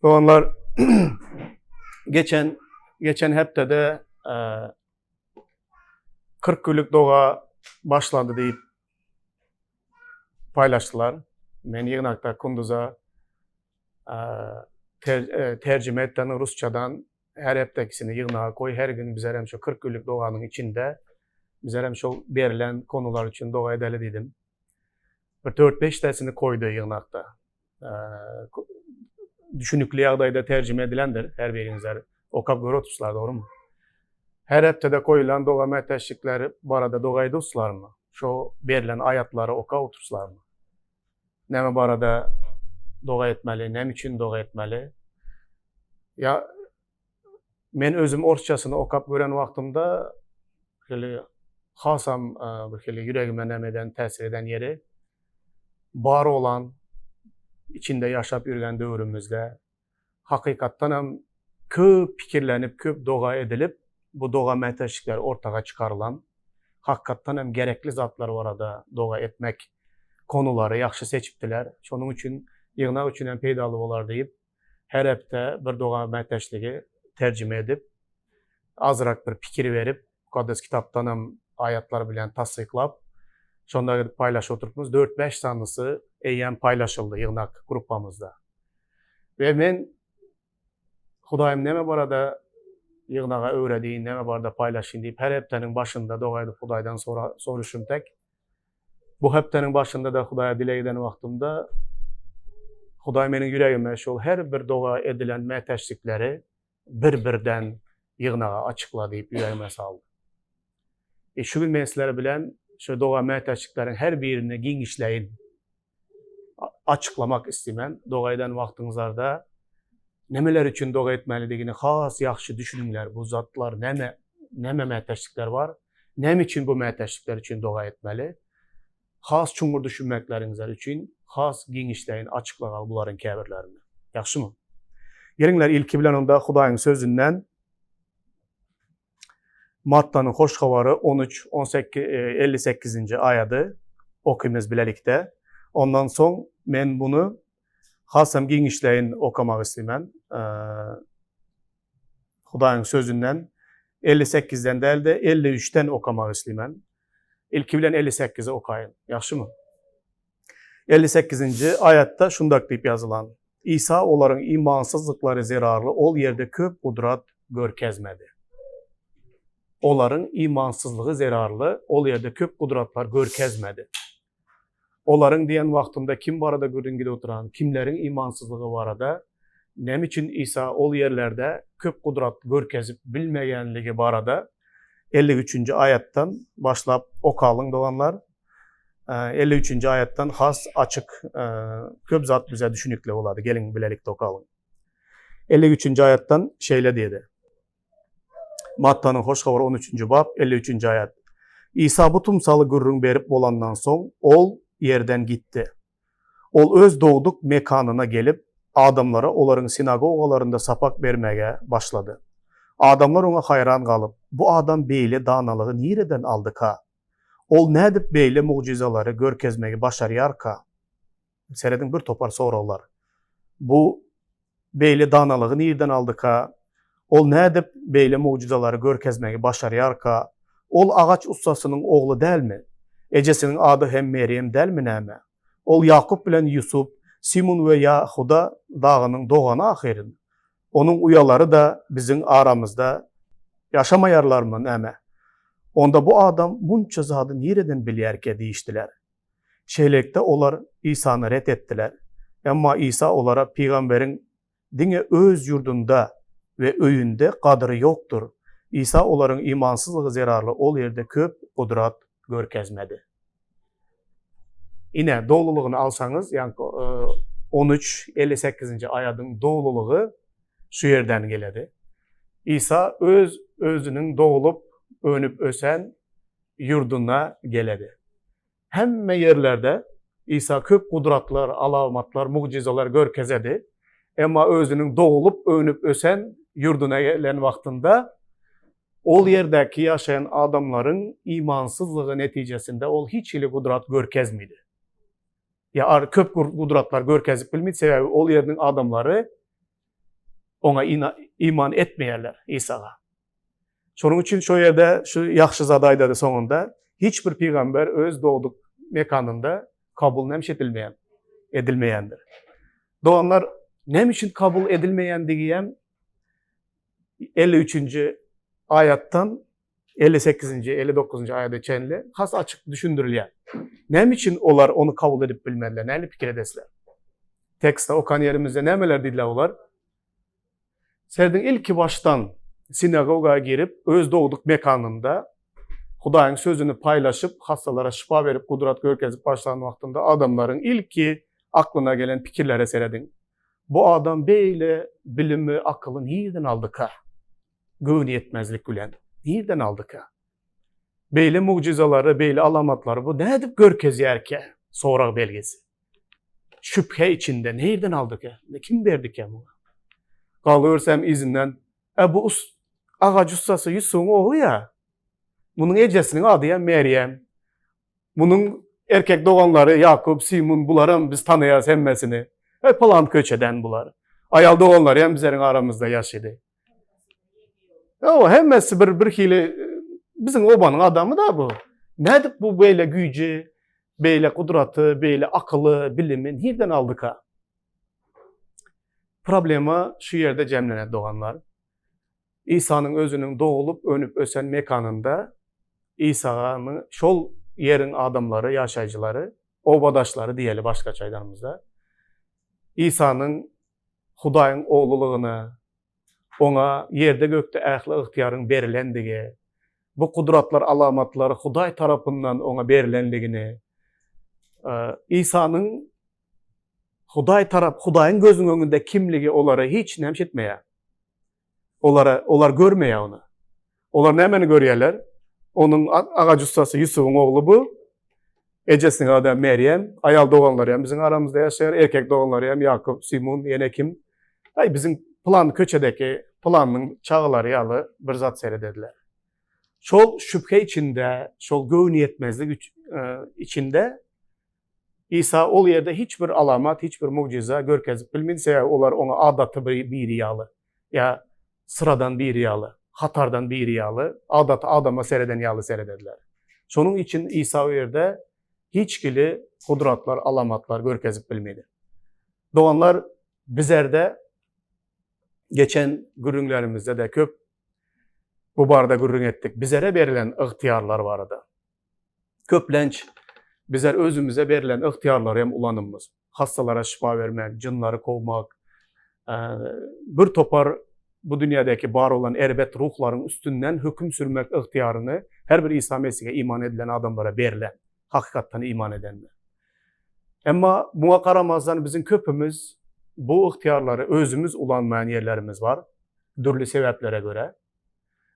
Onlar geçen heptede 40 günlük doğa başlandı deyip paylaştılar. Men yığınakta kunduza tercüme etten Rusçadan her heptekisini yığınağa koy. Her gün bizler hem şu 40 günlük doğanın içinde bizler hem şu verilen konular için doğa edeli dedim. Bir 4-5 tanesini koydu yığınakta. Düşünüklü yağdayda tercüme edilendir. Her birinizler okap göre otursular, doğru mu? Her heptede koyulan doğa meteşlikleri bu arada doğayı dostlar mı? Şu verilen ayatları oka otursular mı? Neme bu arada doğa etmeli, nem için doğa etmeli? Ya men özüm Orçasını okap gören vaktimde böyle hasam böyle yüreğime nemeden tesir eden yeri var olan içinde yaşap yürüyen dövrümüzde hakikattan hem köp fikirlenip köp doğa edilip bu doğa meteşlikler ortaya çıkarılan hakikattan hem gerekli zatlar orada doğa etmek konuları yaxşı seçiptiler. Şunun için yığınak için hem peydalı olar deyip her hepte bir doğa meteşliği tercüme edip azırak bir fikir verip Mukaddes kitaptan hem ayetler bilen tasdiklap şonda gidip paylaş oturupmuz. 4-5 tanesi eyyem paylaşıldı yığınak grupamızda. Ve men Hudayım neme barada yığınağa öğrediğin, neme barada paylaşın deyip her heptenin başında doğaydı Hudaydan sonra soruşum tek. Bu heptenin başında da Hudaya dile giden vaktimde Huday menin yüreğime şol her bir doğa edilen meteşlikleri bir-birden yığınağa açıkla deyip yüreğime saldı. Şu gün men sizlere bilen şu doğa meteşliklerin her birini geniişleyin açıklamak istemen. Doğaydan vaxtınızlarda nemeler için doğa etmelidigini has yaxşı düşününler. Bu zatlar neme meteşlikler var. Nem için bu meteşlikler için doğa etmeli. Has çumur düşünmeklerinizler için has genişleyin açıklagal bunların kəbirlerini. Yaxşı mı? Gelinler ilki bilen onda Hudayın sözünden Matta'nın hoş havarı 13-58. ayadı okuyumuz bilelikte. Ondan son men bunu hasam genişleyin okumak istemen. Hudayın sözünden 58'den değil de 53'ten okumak istemen. İlki bilen 58'i okuyun. Yaxşı mı? 58. ayatta şundak deyip yazılan. İsa onların imansızlıkları zerarlı ol yerde köp kudrat görkezmedi. Onların imansızlığı zerarlı ol yerde köp kudratlar görkezmedi. Onların diyen vaxtında kim barada görüngide oturan, kimlerin imansızlığı barada, nem için İsa ol yerlerde köp kudrat görkezip bilmeyenliği barada 53. ayattan başlap okalın dolanlar. 53. ayattan has açık köp zat bize düşünükle oladı. Gelin bilelikte okalın. 53. ayattan şeyle dedi. Matta'nın hoş havarı 13. bab 53. ayat. İsa bu tumsalı gürrün berip olandan son ol yerden gitti. Ol öz doğduk mekanına gelip adamlara onların sinagogalarında sapak vermeye başladı. Adamlar ona hayran kalıp bu adam beyle danalığı nereden aldık ha? Ol ne edip beyle mucizaları görkezmeyi başarıyar ka? Seredin bir topar sorular. Bu beyle danalığı nereden aldık ha? Ol ne edip beyle mucizaları görkezmeyi başarıyar ka? Ol ağaç ustasının oğlu değil mi? Ecesinin adı hem Meryem değil mi neme? Ol Yakup bilen Yusuf, Simon ve Yahuda dağının doğanı ahirin. Onun uyaları da bizim aramızda yaşamayarlar mı neme? Onda bu adam bunca zadı nereden biliyerke deyiştiler. Şeylekte onlar İsa'nı ret ettiler. Ama İsa onlara peygamberin dine öz yurdunda ve öyünde kadri yoktur. İsa onların imansızlığı zerarlı ol yerde köp kudrat görkezmedi. Yine doğruluğunu alsanız yani 13-58. ayadın doğruluğu şu yerden geledi. İsa özünün doğulup önüp ösen yurduna geledi. Hemme yerlerde İsa köp kudratlar, alamatlar, mucizalar görkezedi. Ama özünün doğulup önüp ösen yurduna gelen vaktinde ol yerdeki yaşayan adamların imansızlığı neticesinde ol hiç ili kudrat görkezmedi. Ya köp kudratlar görkezip bilmedi sebebi ol yerinin adamları ona iman etmeyenler İsa'ga. Şunun için şu yerde, şu yaxşı zadayda da sonunda, hiçbir peygamber öz doğduk mekanında kabul nemiş edilmeyendir. Doğanlar nemişin kabul edilmeyen diyeyim, 53. ayattan 58. 59. ayette çenli has açık düşündürülüyor. Nemişin olar onu kabul edip bilmediler, neyle fikir edesler? Tekste okan yerimizde nemeler dediler olar? Serdin ilki baştan sinagoga girip öz doğduk mekanında Hudayın sözünü paylaşıp hastalara şifa verip kudret görkezip başlanan vaktinde adamların ilki aklına gelen fikirlere seredin. Bu adam böyle bilimi, akılın nereden aldık ha? Güven yetmezlik gülen. Nereden aldık ha? Böyle mucizaları, böyle alamatları bu ne edip görkez yerke? Sonra belgesi. Şüphe içinde nereden aldık ha? Kim verdik ya bunu? Kalırsam izinden bu ağaç ustası Yusuf'un oğlu ya. Bunun ecesinin adı ya Meryem. Bunun erkek doğanları Yakup, Simon bularım biz tanıyaz hemmesini. Palan köçeden bular. Ayal doğanlar ya bizlerin aramızda yaşadı. O hemmesi bir hili bizim obanın adamı da bu. Nedir bu böyle gücü, böyle kudratı, böyle akıllı, bilimi nereden aldık ha? Problema şu yerde cemlenir doğanlar. İsa'nın özünün doğulup önüp ösen mekanında İsa'nın şol yerin adamları, yaşayıcıları, obadaşları diyeli başka çaylarımızda. İsa'nın Hudayın oğluluğunu, ona yerde gökte ehli ihtiyarın verilendiği, bu kudratlar, alamatları Huday tarafından ona verilendiğini, İsa'nın Hudayın gözünün önünde kimliği onlara hiç nemş etmeye. Onlar görmeye onu. Onlar ne hemen görüyorlar? Onun ağaç ustası Yusuf'un oğlu bu. Ecesinin adı Meryem. Ayal doğanlar ya bizim aramızda yaşayan. Erkek doğanlar ya Yakup, Simon, yine kim? Bizim plan köçedeki planın çağları yalı bir zat seyredediler. Şol şüphe içinde, şol göğün yetmezlik içinde İsa ol yerde hiçbir alamat, hiçbir mucize görkezip bilmediyse onlar ona adatı bir yalı. Ya sıradan bir yalı, hatardan bir yalı, adatı adama seyreden yalı seyredediler. Şunun için İsa o yerde hiçbir kudratlar, alamatlar görkezip bilmedi. Doğanlar bizlerde geçen gürünlerimizde de köp bu barada gürün ettik. Bizlere verilen ihtiyarlar vardı. Köplenç bizler özümüze verilen ihtiyarlar hem ulanımız. Hastalara şifa vermek, cinleri kovmak, bir topar bu dünyadaki var olan erbet ruhların üstünden hüküm sürmek ihtiyarını her bir İsa Mesih'e iman edilen adamlara verilen, hakikaten iman edenler. Ama buna karamazdan bizim köpümüz bu ihtiyarları özümüz ulanmayan yerlerimiz var. Türlü sebeplere göre.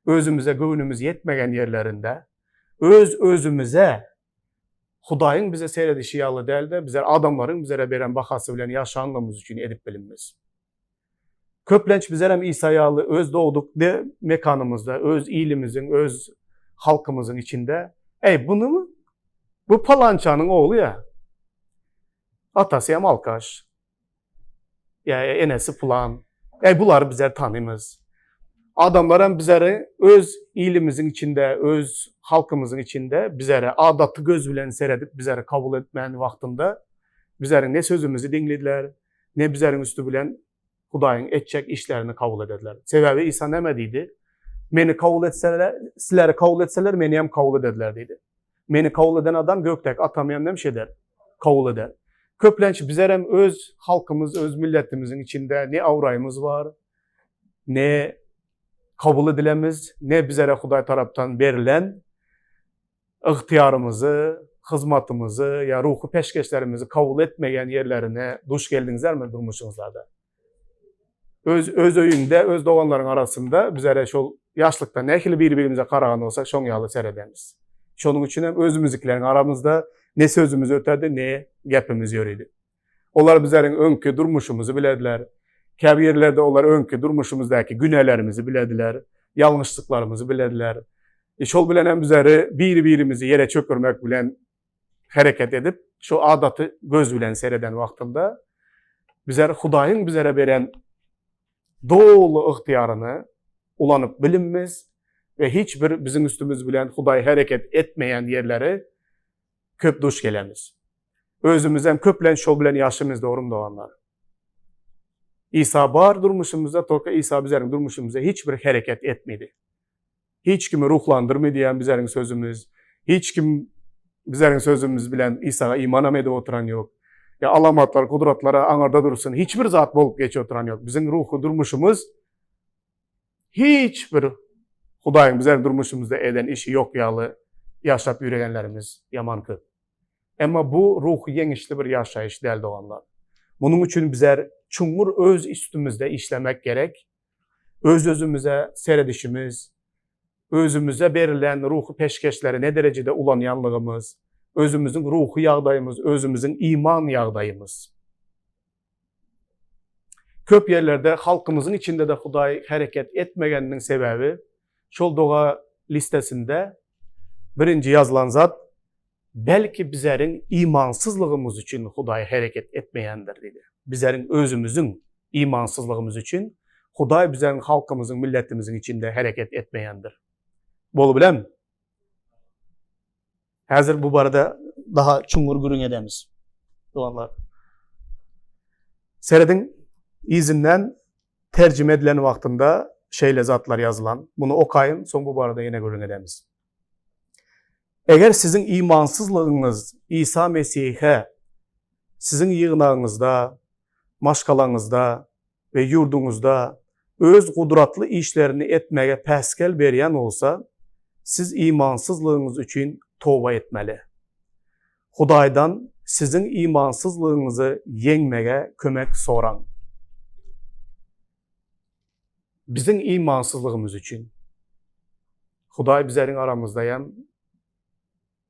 Özümüze güvünümüz yetmeyen yerlerinde özümüze Hudayın bize seyredişi yalı değil de bizler adamların bizlere veren bakası bilen yaşanlığımız için edip bilinmez. Köplenç bizler hem İsa yalı öz doğduk de mekanımızda, öz ilimizin, öz halkımızın içinde. Bunu mu? Bu palançanın oğlu ya. Atası hem Alkaş. Ya enesi Pulan. Bunlar bizler tanımız. Adamların bizlere öz ilimizin içinde, öz halkımızın içinde bizlere adatı göz bilen seyredip bizlere kabul etmeyen vaktinde bizlerin ne sözümüzü dinlediler, ne bizlerin üstü bilen Hudayın edecek işlerini kabul edediler. Sebebi İsa demediydi. Beni kabul etseler, sizleri kabul etseler beni hem kabul edediler dedi. Beni kabul eden adam göktek atamayan demiş eder, kabul eder. Köplenç bizler hem öz halkımız, öz milletimizin içinde ne avrayımız var, ne kabul edilemiz, ne bizlere Huday taraftan verilen ihtiyarımızı, hizmetimizi, ya ruhu peşkeşlerimizi kabul etmeyen yerlerine duş geldinizler mi durmuşsunuzlarda? Öz öyünde, öz doğanların arasında bizlere şu yaşlıkta nekili birbirimize karagan olsak şon yalı seyredeniz. Şunun için hem özümüzüklerin aramızda ne sözümüz ötedi, ne gepimiz yörüydü. Onlar bizlerin önkü durmuşumuzu bilediler. Kəbi yerlerde onlar önkü durmuşumuzdaki günahlarımızı bilediler. Yanlışlıklarımızı bilediler. Şol bilen hem bizleri birbirimizi yere çökürmek bilen hareket edip şu adatı göz bilen seyreden vaktinde bizler Hudayın bizlere veren doğulu ihtiyarını ulanıp bilinmez ve hiçbir bizim üstümüz bilen Huday hareket etmeyen yerleri köp duş gelemiz. Özümüzden köplen şol bilen yaşımız doğrum doğanlar. İsa bar durmuşumuzda, toka İsa bizlerin durmuşumuzda hiçbir hareket etmedi. Hiç kimi ruhlandırmı diyen bizlerin sözümüz, hiç kim bizlerin sözümüz bilen İsa'ya iman amede oturan yok. Ya alamatlar, kudratlara anarda dursun. Hiçbir zat bolup geçe oturan yok. Bizim ruhu durmuşumuz hiçbir Hudayın bizlerin durmuşumuzda eden işi yok yalı yaşap yüregenlerimiz yaman köp. Ama bu ruhu yenişli bir yaşayış değil doğanlar. Bunun için bizler çungur öz üstümüzde işlemek gerek. Öz özümüze seyredişimiz, özümüze verilen ruhu peşkeşleri ne derecede ulanyanlığımız, özümüzün ruhu yağdayımız, özümüzün iman yağdayımız. Köp yerlerde halkımızın içinde de Huday hareket etmegeninin sebebi, şol doğa listesinde birinci yazılan zat, belki bizlerin imansızlığımız için Huday hareket etmeyendir dedi. Bizlerin özümüzün imansızlığımız için Huday bizlerin halkımızın, milletimizin içinde hareket etmeyendir. Bolu bilem? Hazır bu barada daha çungur gürün edemiz. Doğanlar. Seredin izinden tercüme edilen vaktinde şeyle zatlar yazılan. Bunu okayın, son bu barada yine gürün edemiz. Eğer sizin imansızlığınız İsa Mesih'e sizin yığınağınızda, maşkalanızda ve yurdunuzda öz kudratlı işlerini etmeye peskel beriyen olsa, siz imansızlığınız için tövbe etmeli. Hudaydan sizin imansızlığınızı yenmeye kömek soran. Bizim imansızlığımız için Huday bizlerin aramızdayan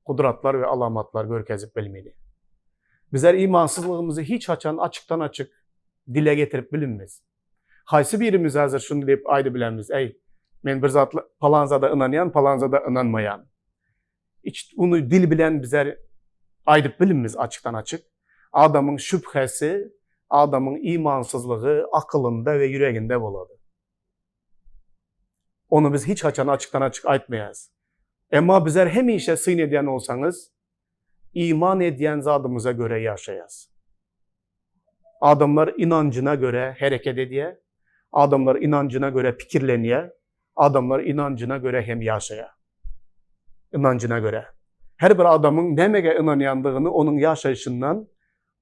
kudratlar ve alamatlar görkezip bilmeli. Bizler imansızlığımızı hiç açıktan açık dile getirip bilinmez. Haysi birimiz hazır şunu deyip aydı bilenmiz. Ey, men bir zat palanzada inanyan, palanzada inanmayan. Hiç bunu dil bilen bizler aydıp bilinmez açıktan açık. Adamın şüphesi, adamın imansızlığı akılında ve yüreğinde boladı. Onu biz hiç açıktan açık aytmayız. Ama bizler hem işe sığın ediyen olsanız, iman ediyen zadımıza göre yaşayız. Adamlar inancına göre hareket ediyor, adamlar inancına göre fikirleniyor, adamlar inancına göre hem yaşaya. İnancına göre. Her bir adamın nemege inanıyandığını onun yaşayışından,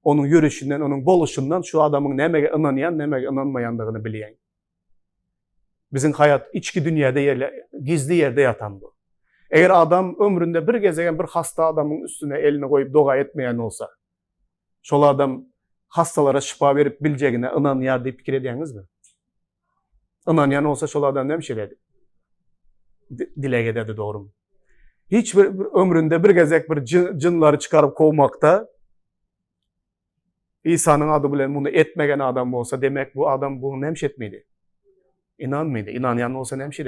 onun yürüyüşünden, onun boluşundan şu adamın nemege inanayan, nemege inanmayandığını bileyin. Bizim hayat içki dünyada gizli yerde yatan bu. Eğer adam ömründe bir gezegen bir hasta adamın üstüne elini koyup dua etmeyen olsa, şol adam hastalara şifa verip bileceğine inanıyar diye fikir ediyeniz mi? İnanıyan olsa şol adam ne bir şey dedi? Dile geldi doğru mu? Hiçbir ömründe bir gezek bir cınları çıkarıp kovmakta, İsa'nın adı bilen bunu etmegen adam olsa demek bu adam bunu nemş etmeydi. İnanmıydı. İnanyan olsa nemş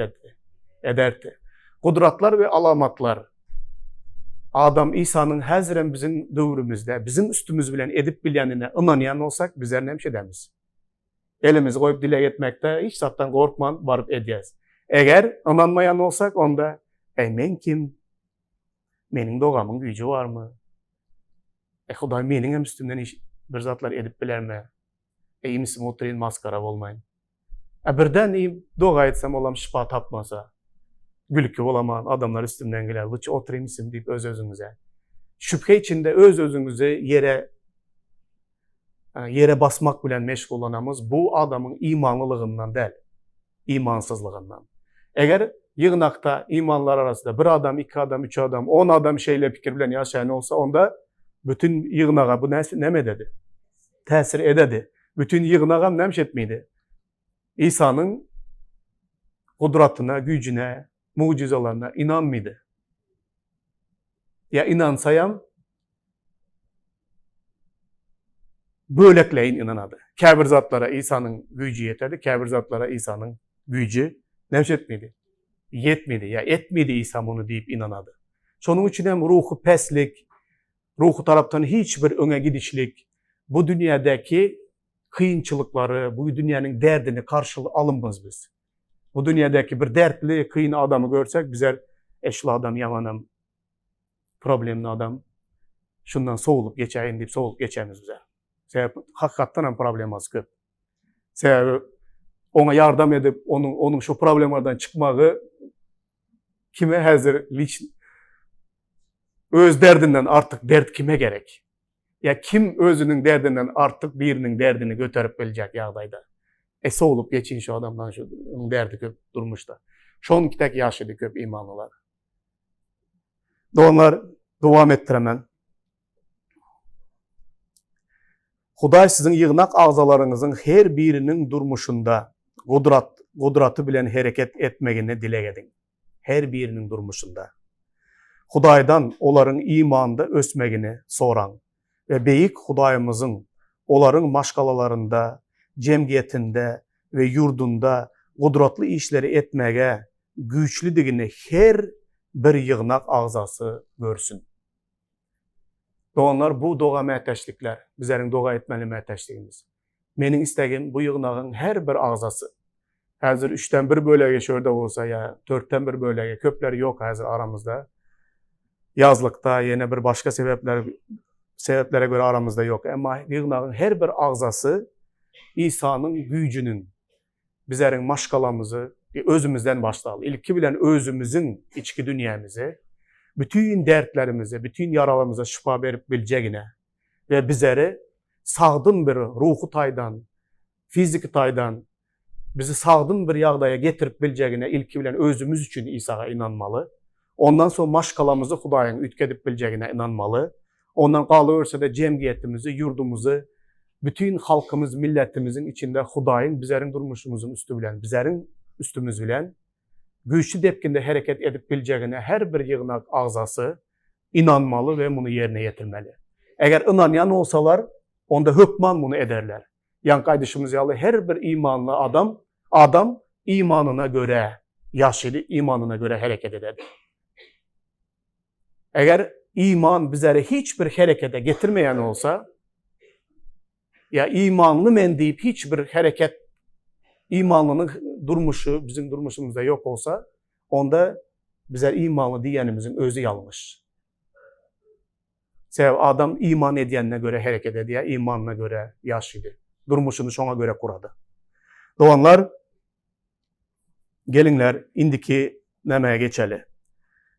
ederdi. Kudratlar ve alamatlar. Adam İsa'nın haziren bizim dövrümüzde, bizim üstümüz bilen edip bilyenine inanyan olsak bizler nemş edemiz. Elimizi koyup dile etmekte hiç zattan korkman varıp edeceğiz. Eğer inanmayan olsak onda men kim? Menin doğamın gücü var mı? Huday menin hem üstümden iş bir zatlar edip biler mi? İyimsin oturayım maskara olmayın. Birden iyim doğa etsem olam şifa tapmasa. Gülükü olaman adamlar üstümden gelir. Lütfen oturayım isim deyip öz özünüze. Şüphe içinde öz özünüze yere basmak bilen meşgul olanamız bu adamın imanlılığından değil, imansızlığından. Eğer yığınakta imanlar arasında bir adam, iki adam, üç adam, 10 adam şeyle fikir bilen yaşayan olsa onda bütün yığınağa bu ne mi dedi? Tesir ededi. Bütün yığınağa nemş etmeydi. İsa'nın kudratına, gücüne, mucizelerine inanmıydı. Ya inansayam böylekleyin inanadı. Kâbir zatlara İsa'nın gücü yeterdi. Kâbir zatlara İsa'nın gücü nemş etmeydi. Yetmedi. Ya etmedi İsa bunu deyip inanadı. Şunun için hem ruhu peslik, ruhu taraftan hiçbir öne gidişlik, bu dünyadaki kıyınçılıkları, bu dünyanın derdini karşılığı alınmaz biz. Bu dünyadaki bir dertli, kıyın adamı görsek bizler eşli adam, yamanım, problemli adam, şundan soğulup geçeyim deyip soğulup geçemiz bize. Sebep hakikaten problem az köp. Sebep ona yardım edip onun şu problemlerden çıkmağı kime hazır, öz derdinden artık dert kime gerek? Ya kim özünün derdinden artık birinin derdini götürüp bilecek yağdayda? Soğulup geçin şu adamdan, şu derdi köp durmuşta. Şon kitek yaşadı köp imanlılar. Onlar devam ettiremen. Huday sizin yığınak ağzalarınızın her birinin durmuşunda kudratı bilen hareket etmegini dile edin. Her birinin durmuşunda. Hudaydan onların imanında ösmegini soran ve beyik Hudayımızın onların maşgalalarında, cemiyetinde ve yurdunda kudratlı işleri etmege güçlüdüğünü her bir yığınak ağzası görsün. Doğanlar bu doğa məteşlikler, bizlerin doğa etmeli məteşliğimiz. Menin istəgim bu yığınağın her bir ağzası. Hazır 3'ten 1 bölege şöyle olsa ya 4'ten 1 bölege, köpleri yok hazır aramızda. Yazlıkta yine bir başka sebeplere göre aramızda yok. Ama yığınağın her bir ağzası İsa'nın gücünün, bizlerin maşgalamızı özümüzden başlayalım. İlki bilen özümüzün içki dünyamızı, bütün dertlerimize, bütün yaralarımıza şifa verip bileceğine ve bizleri sağdın bir ruhu taydan, fiziki taydan, bizi sağdın bir yağdaya getirip bileceğine ilki bilen özümüz için İsa'ya inanmalı. Ondan sonra maşgalamızı Hudayın ütkedip bileceğine inanmalı. Ondan kalıverse de cemiyetimizi, yurdumuzu, bütün halkımız, milletimizin içinde Hudayın bizlerin durmuşumuzun üstü bilen, bizlerin üstümüz bilen, güçlü depkinde hareket edip bileceğine her bir yığınak ağzası inanmalı ve bunu yerine getirmeli. Eğer inanyan olsalar, onda hükman bunu ederler. Yan kardeşimiz yalı her bir imanlı adam imanına göre yaşadı, imanına göre hareket eder. Eğer iman bizlere hiçbir harekete getirmeyen olsa, ya imanlı men deyip hiçbir hareket, imanlının durmuşu, bizim durmuşumuzda yok olsa, onda bizler imanlı diyenimizin özü yanlış. Sebep adam iman edyenine göre hareket ediyor, imanına göre yaşadı. Durmuşunu şuna göre kuradı. Doğanlar, gelinler indiki nemeye geçeli.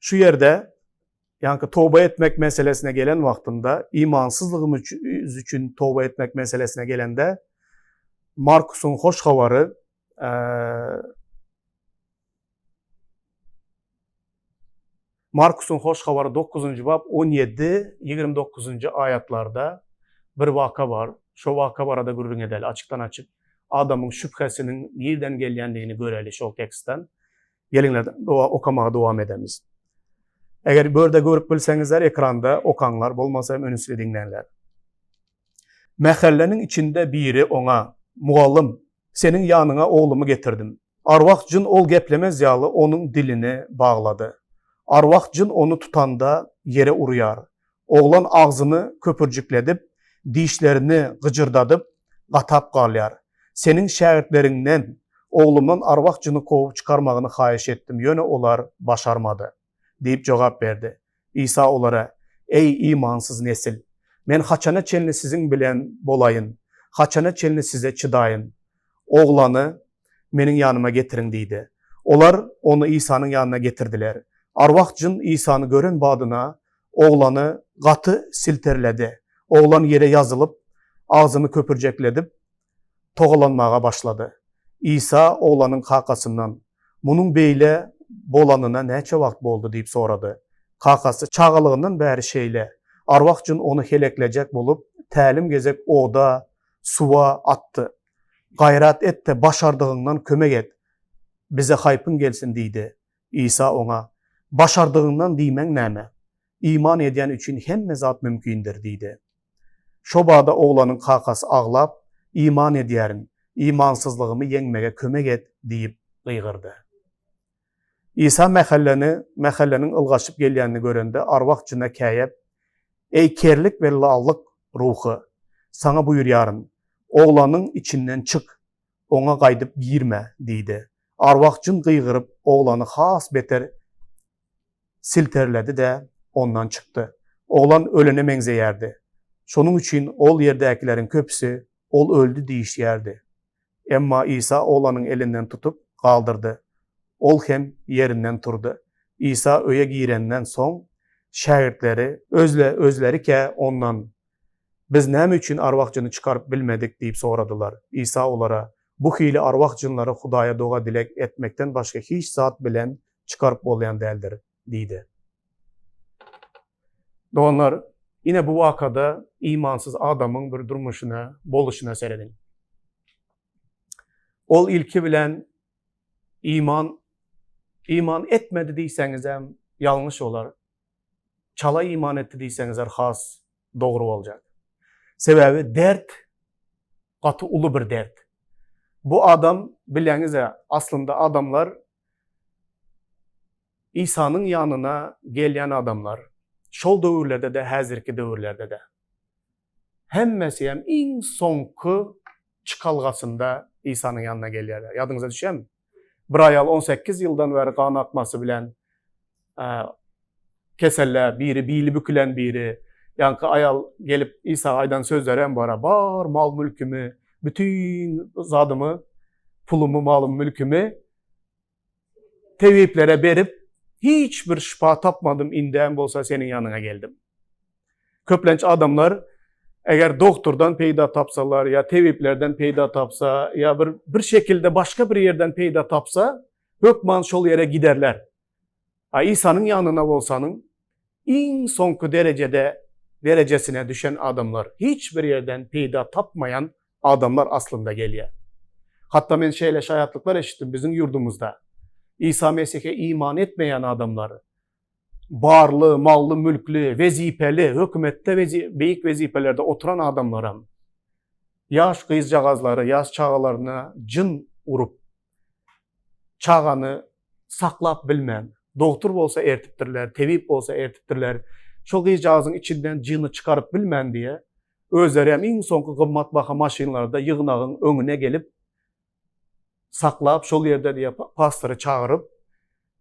Şu yerde, yani tövbe etmek meselesine gelen vaktinde, imansızlığımız için tövbe etmek meselesine gelende, Markus'un hoş havarı, Markus'un hoş havarı 9. bab 17-29. ayetlarda bir vaka var. Şu vaka var da görün edeli açıktan açık. Adamın şüphesinin nereden geldiğini göreli şu tekstten. Gelinler okumaya devam edemiz. Eğer böyle görüp bilsenizler ekranda okanlar, olmasa hem önüsüyle dinleyenler. Mehallenin içinde biri ona, muallim, senin yanına oğlumu getirdim. Arvah cin ol geplemez yalı onun dilini bağladı. Arvah cin onu tutanda yere uruyar. Oğlan ağzını köpürcükledip, dişlerini gıcırdadıp, gatap qalyar. Senin şahitlerinden oğlumun arvah cini kovup çıkarmağını xahiş ettim. Yöne olar başarmadı. Deyip cevap verdi. İsa onlara, ey imansız nesil, men haçana çelini sizin bilen bolayın, haçana çelini size çıdayın. Oğlanı menin yanıma getirin deydi. Onlar onu İsa'nın yanına getirdiler. Arvah cin İsa'nı görün badına oğlanı katı silterledi. Oğlan yere yazılıp ağzını köpürcekledip toğulanmağa başladı. İsa oğlanın kakasından bunun beyle bolanına neçe vakt boldu deyip soradı. Kakası çağalığının beri şeyle. Arvah cin onu heleklecek bulup təlim gezek oda, suva attı. Gayrat et de başardığından kömek et. Bize haypın gelsin deydi. İsa ona, başardığından deymen neme? İman ediyen için hem mezat mümkündür deydi. Şobada oğlanın kakası ağlap, iman ediyerin, imansızlığımı yenmeye kömek et deyip kıygırdı. İsa mehallenin ılgaşıp gelyenini görende arvah cine kəyep, ey kerlik ve lallık ruhu, sana buyur yarın, Oğlanın içinden çık, ona qaydıp girme deydi. Arvaq cın qıyğırıb oğlanı xas beter silterledi de ondan çıktı. Oğlan ölene mengzeyerdi. Şonun üçün ol yerdəkilərin köpüsü ol öldü deyişyerdi. Emma İsa oğlanın elinden tutup kaldırdı. Ol hem yerinden turdu. İsa öye girenden son şagirdleri özleri ke ondan biz näme üçün arvaqcını çıkarıp bilmedik deyip soradılar. İsa onlara bu hili arvaqcınları Hudaya doğa dilek etmekten başka hiç zat bilen çıkarıp bolayan değildir deydi. Doğanlar yine bu vakada imansız adamın bir durmuşuna, boluşuna seyredin. Ol ilki bilen iman etmedi deyseniz hem yanlış olar. Çala iman etti deyseniz has doğru olacak. Sebebi dert, katı ulu bir dert. Bu adam bileniz ya aslında adamlar İsa'nın yanına gelen adamlar. Şol dövrlerde de, hazırki dövrlerde de. Hemmesi hem en sonku çıkalgasında İsa'nın yanına gelirler. Yadınıza düşer mi? Bir ayal 18 yıldan beri kan akması bilen keseller biri, bili bükülen biri. Yankı ayal gelip İsa aydan söz veren bara, bar mal mülkümü, bütün zadımı, pulumu, malım, mülkümü teviplere berip hiçbir şifa tapmadım indem bolsa senin yanına geldim. Köplenç adamlar eğer doktordan peyda tapsalar ya teviplerden peyda tapsa ya bir şekilde başka bir yerden peyda tapsa hökman şol yere giderler. İsa'nın yanına bolsanın en sonku derecesine düşen adamlar hiçbir yerden peyda tapmayan adamlar aslında geliyor. Hatta ben şahitlikler eşittim bizim yurdumuzda. İsa Mesih'e iman etmeyen adamları, barlı, mallı, mülklü, vezipeli, hükümette büyük vezifelerde oturan adamlara, yaş kızcağızları, yaş çağalarına cın urup, çağanı saklap bilmem, doktor olsa ertiptirler, tevip olsa ertiptirler, şu kızcağızın içinden cını çıkarıp bilmem diye, özleri hem en sonku kımmat baka maşinlarda yığınağın önüne gelip, saklap, şol yerde diye pastorı çağırıp,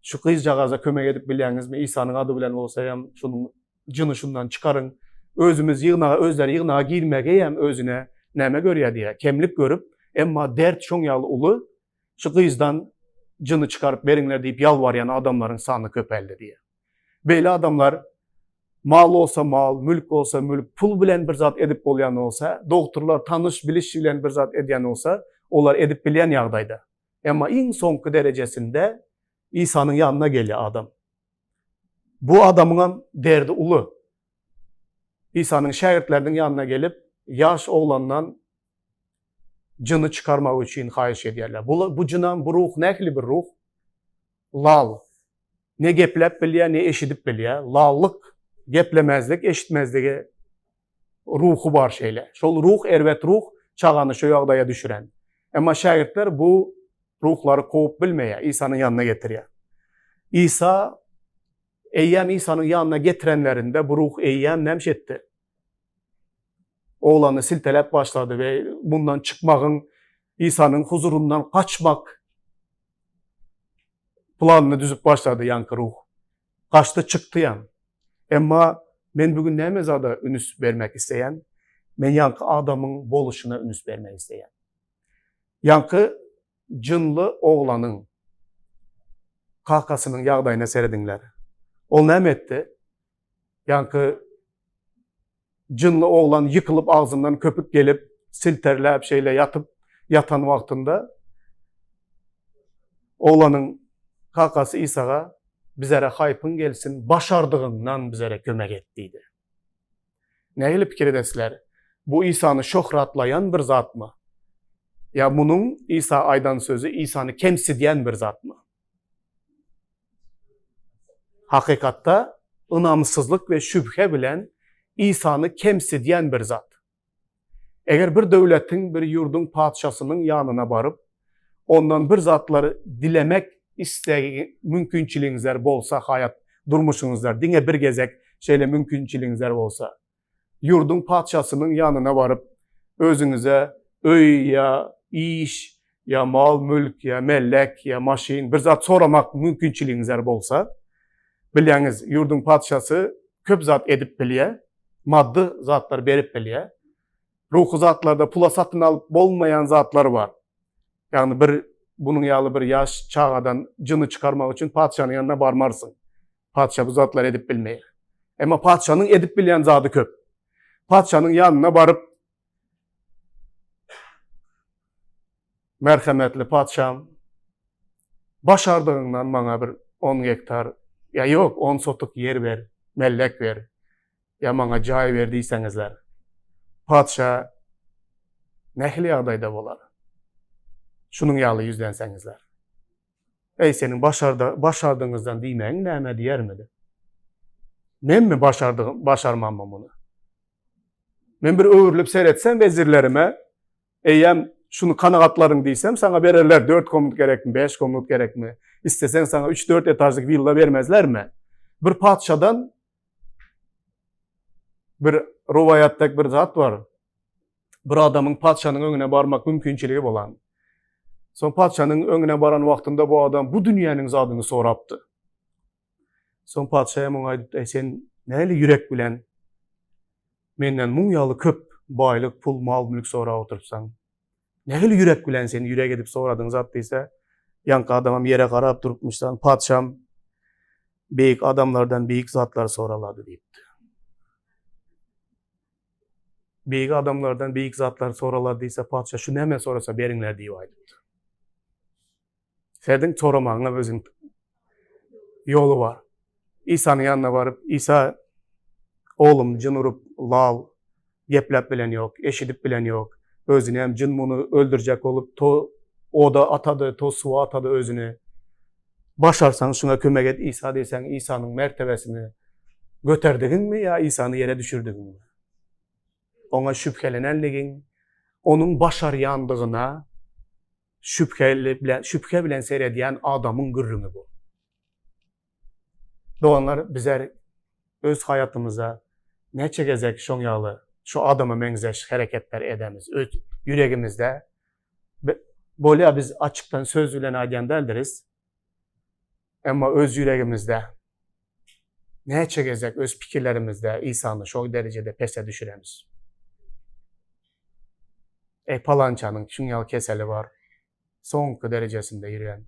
şu kızcağıza kömek edip bilyeniz mi, İsa'nın adı bilen olsa hem şunun cını şundan çıkarın, özümüz yığınağa, özleri yığınağa girmeye hem özüne neme görüyor diye, kemlik görüp, emma dert şon yalı ulu, şu kızdan cını çıkarıp verinler deyip yalvarayan adamların sanı köpeldi diye. Böyle adamlar, mal olsa mal, mülk olsa mülk, pul bilen bir zat edip olayan olsa, doktorlar tanış biliş bilen bir zat ediyen olsa, onlar edip bilen yağdaydı. Ama en sonku derecesinde İsa'nın yanına geliyor adam. Bu adamın derdi ulu. İsa'nın şagirdlerinin yanına gelip yaş oğlandan cını çıkarmak için hayiş ediyorlar. Bu cınan, bu ruh nekli bir ruh? Lal. Ne geplep biliyor, ne eşidip biliyor. Lallık, geplemezlik, eşitmezliğe ruhu var şeyle. Şol ruh, ervet ruh, çağanı şu yağdaya düşüren. Ama şagirdler bu ruhları kovup bilmeye İsa'nın yanına getiriyor. İsa, eyyem İsa'nın yanına getirenlerinde bu ruh eyyem nemşetti. Oğlanı siltelep başladı ve bundan çıkmakın, İsa'nın huzurundan kaçmak planını düzüp başladı yankı ruh. Kaçtı çıktı yan. Ama ben bugün ne mezada ünüs vermek isteyen? Ben yankı adamın boluşuna ünüs vermek isteyen. Yankı cınlı oğlanın kakasının yağdayına seyredinler. O ne etti? Yankı cınlı oğlan yıkılıp ağzından köpük gelip silterlep şeyle yatıp yatan vaktinde oğlanın kakası İsa'ya bizlere haypın gelsin, başardığından bizlere kömek ettiydi. Neyle fikir edesizler? Bu İsa'nı şöhratlayan bir zat mı? Ya bunun İsa aydan sözü İsa'nı kemsidiyen bir zat mı? Hakikatta ınamsızlık ve şüphe bilen İsa'nı kemsidiyen bir zat. Eğer bir devletin, bir yurdun padişasının yanına varıp ondan bir zatları dilemek isteği mümkünçiliğinizler bolsa hayat durmuşunuzlar. Dine bir gezek şeyle mümkünçiliğinizler bolsa. Yurdun padişasının yanına varıp özünüze öy ya iş ya mal mülk ya mellek ya maşin bir zat soramak mümkünçiliğiniz bolsa bilýäňiz ýurdun padşasy köp zat edip bilýär, maddi zatlar berip bilýär. Ruhu zatlarda pula satyn alyp bolmaýan zatlar var. Yani bunun ýaly bir yaş çağadan jyny çıkarmak üçin padşanyň ýanyna barmarsın. Padşa bu zatlar edip bilmeýär. Emma padşanyň edip bilýän zaty köp. Padşanyň ýanyna barıp merhametli padşam başardygyňdan maňa bir 10 hektar ya yok 10 sotuk yer ber, mellek ver. Ya maňa jaý ber diýseňizler. Padşa nähili ýagdaýda bolar? Şunun ýaly ýüzlenseňizler. Ey senin başardygyňyzdan diýmeň näme diýermidi? Men mi başarmam bunu? Men bir öwürlüp seyretsem vezirlerime, eýem şunu kanagatlaryň diýsem, sana bererler 4 komnat gerekmi, 5 komnat gerekmi? İstesen sana 3-4 etajlyk villa vermezlermi? Bir padşadan bir rowayatda bir zat var. Bir adamın padşanyň öňüne barmak mümkinçiligi bolan. Son padşanyň öňüne baran wagtynda bu adam bu dünýäniň zadyny sorapdy. Son padşaýa muňa aýdypdy, sen näli ýürek bilen menden muň ýaly köp baýlyk, pul, mal, mülk sorap oturupsaň. Nähili ýürek bilen seni ýürek edip soradyň zat diýse, ýanky adamam ýere garap durupmuşdan, padşam beýik adamlardan beýik zatlar soralady diýipdi. Beýik adamlardan beýik zatlar soralady diýse, padşa şu näme sorasa beriňler diýip aýdypdy. Serdin soramagyna özüň ýolu bar. İsa'nın yanına varıp, İsa oğlum jın urup lal, geplep bilen yok, eşidip bilen yok. Özüne hem jın bunu öldürecek olup, o da atadı, to suğa atadı özünü. Başarsan şuna kömek et İsa desen İsa'nın mertebesini göterdiğin mi ya İsa'nı yere düşürdüğün mi? Ona şüphelenenliğin, onun başarıyandığına şüphe bilen seyrediyen adamın gırrını bu. Doğanlar bizler öz hayatımıza ne çekecek şoň ýaly şu adama meňzeş hareketler edemiz. Öz yüregimizde bolýa biz açıktan söz bilen aýdan däldiriz. Emma öz yüregimizde ne çekecek öz pikirlerimizde İsa'ny şo derecede pese düşüremiz. Palançanyň şoň ýaly keseli var. Soňky derejesinde ýürýän.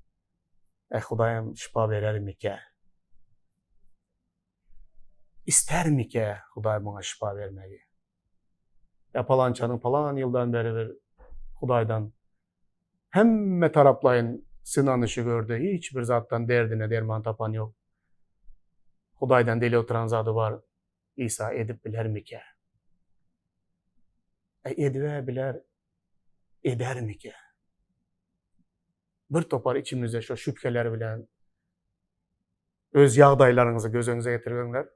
Hudaýam şifa berermike? İstermike Hudaý bana şifa vermegi? Palançanyň palan ýyldan beri bir Hudaýdan hemme taraplayın sınanyşy gördü. Hiç bir zattan derdine derman tapan yok. Hudaýdan deli oturan zady var. İsa edip bilermike? Edibe biler, edermike? Bir topar içimizde şu şüpheler bilen öz ýagdaýlaryňyzy göz öňüňize getirgeňler.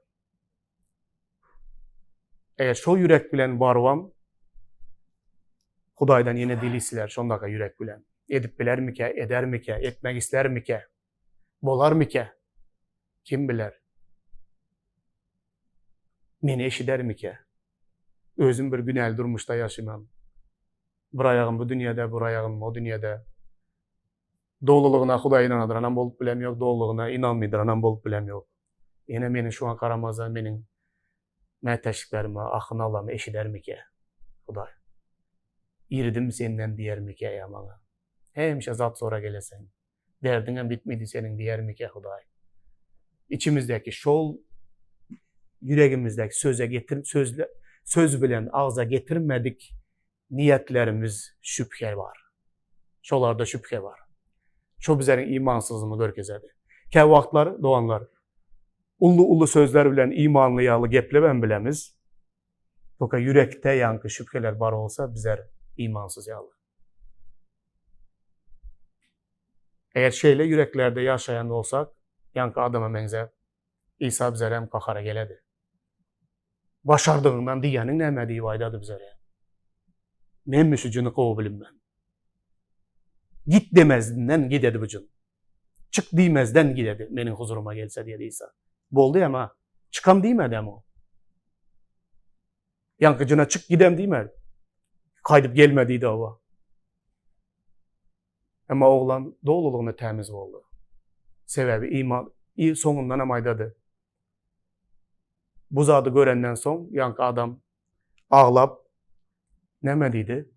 Eger şo ýürek bilen barwam, Hudaýdan ýene dilisler şondaka ýürek bilen. Edip bilermike, edermike, etmek islermike, bolarmike? Kim biler? Meni eşidermike? Özüm bir günäl durmuşda ýaşamam. Bir ayağım bu dünýede, bir ayağım o dünýede. Doğruluğuna Hudaýa inanadıranam bolup bilem yok, doğruluğuna inanmaýdyranam bolup bilem yok. Ene meni şu an karamazda meniň mäteşiklerimi, ahynalamy eşidermike Hudaý? İridim senden diýermike ýa maňa? Hemşe zat sora gelesen. Derdiňem bitmedi seniň diýermike Hudaý? İçimizdeki şol yüregimizdeki söz bilen ağza getirmedik niyetlerimiz şüphe var. Şolarda şüphe var. Şo bizlerin imansızlığını görkezedi. Ke wagtlar doğanlar ullu sözler bilen imanlı ýaly gepleben bilemiz. Toka yürekte yankı şüpheler bar olsa bizler imansız ýaly. Eger şeýle yüreklerde ýaşaýan bolsak, yankı adama meňze İsa bizlere hem kakara geledi. Başardygyňdan diýeniň näme diýip aýdady bizlere? Men mi şu jyny gowy bilinmem? Git demezden gidedi bu jyn. Çık diýmezden gidedi meniň huzuruma gelse diýdi İsa. Boldy ama çıkam diýmedi ama o. Yankı jyna çık gidem diýmedi. Kaydıp gelmediydi o. Ama oğlan doğululuğuna temiz oldu. Sebebi iman, sonundan amaydadı. Bu zatı görenden son, yankı adam ağlap, nemediydi?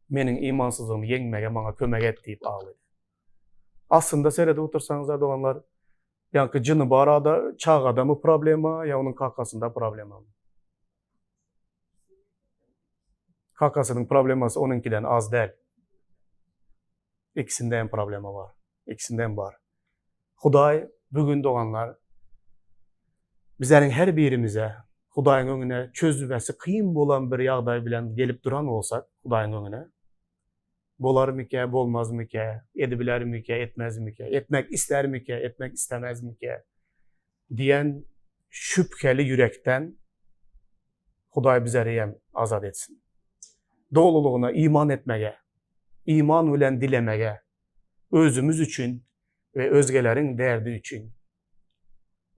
Menin imansızlığımı yengmeye, bana kömek et deyip ağladı. Aslında seyrede otursanız da olanlar, yankı cını barada, çağ adamı problema, ya onun kakasında problema. Kakasının probleması onunkinden az değil. İkisinden problema var. İkisinden var. Huday bugün doğanlar bizlerin her birimize Hudayın önüne çözülmesi kıyım bolan bir yağday bilen gelip duran olsak Hudayın önüne bolar mı ki, bolmaz mı ki, edebilir mi ki, etmez mi ki, etmek ister mi ki, etmek istemez mi ki diyen şüpheli yürekten Huday bizleri azad etsin. Doğruluğuna iman etmeye, iman bilen dilemeye, özümüz için ve özgelerin derdi için.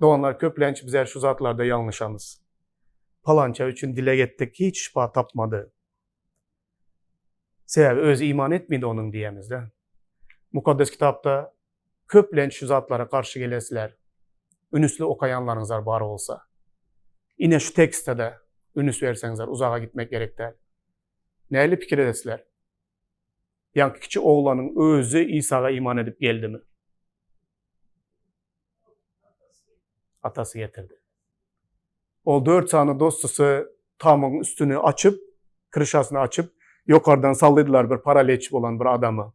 Doğanlar köplenç bizler şu zatlarda yanlışanız. Palanca için dile gettik, hiç şüpha tapmadı. Sebebi öz iman etmedi onun diyemizde. Mukaddes kitapta köplenç şu zatlara karşı gelesiler. Ünüslü okayanlarınızlar var olsa. Yine şu tekstte de ünüs versenizler uzağa gitmek gerekler. Neyli fikir edesiler? Yankı kiçi oğlanın özü İsa'ya iman edip geldi mi? Atası getirdi. O 4 tane dostusu tamın üstünü açıp, kırışasını açıp, yukarıdan salladılar bir paraleç olan bir adamı.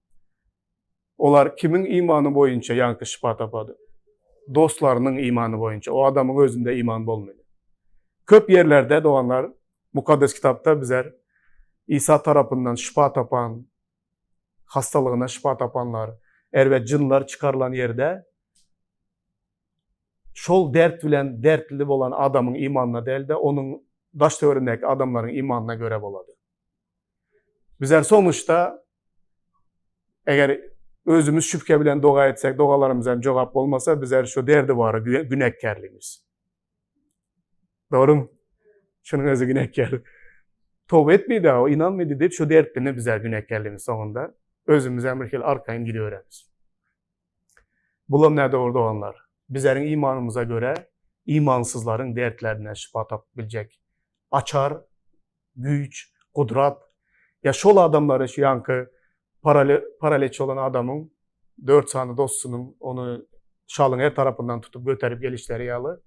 Onlar kimin imanı boyunca yankı şıpa tapadı? Dostlarının imanı boyunca. O adamın özünde iman olmuyor. Köp yerlerde doğanlar, mukaddes kitapta bizler İsa tarafından şıpa tapan, hastalığına şıpa tapanlar, ve cınlar çıkarılan yerde şol dert bilen dertli olan adamın imanına değil de onun daş teorindeki adamların imanına göre boladı. Bizler sonuçta eğer özümüz şüphe bilen doğa etsek, doğalarımızdan cevap olmasa bizler şu derdi var, günahkarlığımız. Doğru mu? Şunun özü günahkar. Tövbe etmeydi o, inanmıyordu deyip şu dertliğine bizler günahkarlığımız sonunda. Özümüzden bir kere arkayın gidiyoruz. Bulam ne doğru doğanlar? Bizlerin imanımıza göre imansızların dertlerine şifa tapabilecek açar, güç, kudret. Ya şol adamları şu yankı paraleç olan adamın 4 tane dostunun onu şalın her tarafından tutup götürüp gelişleri yalı.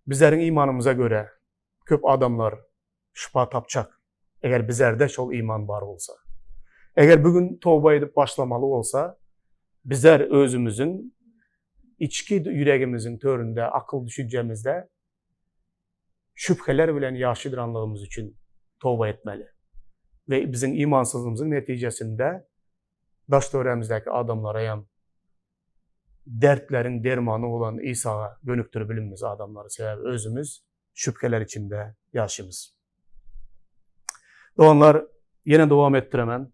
Bizlerin imanımıza göre köp adamlar şifa tapacak. Eğer bizlerde şol iman var olsa. Eğer bugün tövbe edip başlamalı olsa bizler özümüzün içki yüreğimizin töründe, akıl düşüncemizde şüpheler bilen yaşıdıranlığımız için tövbe etmeli. Ve bizim imansızlığımızın neticesinde daş töremizdeki adamlara dertlerin dermanı olan İsa'ya dönüktür bilinmez adamları sebebi özümüz şüpheler içinde yaşımız. Doğanlar yine devam ettiremem.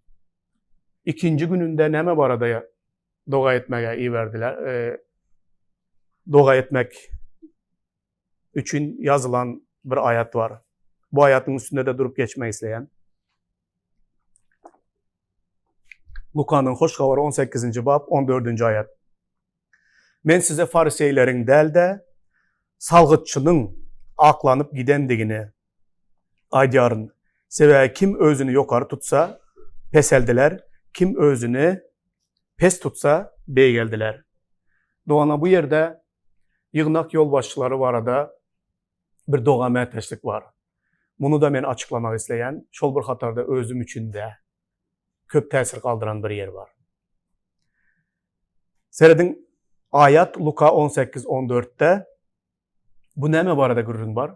İkinci gününde neme barada dua etmeye iyi verdiler. Dua etmek için yazılan bir ayet var. Bu ayetin üstünde de durup geçmeyi isteyen. Luka'nın hoş havarı 18. bab 14. ayet. Men size fariseylerin del de salgıtçının aklanıp gidendigini aydiyarın. Sebebi kim özünü yukarı tutsa pes eldiler, kim özünü pes tutsa bey geldiler. Doğana bu yerde yığınak yolbaşçıları var arada bir doğa məhətəşlik var. Bunu da ben açıklamak isteyen, şol bir hatarda özüm için de köp təsir kaldıran bir yer var. Seyredin ayet Luka 18-14'te bu neme barada görürün var.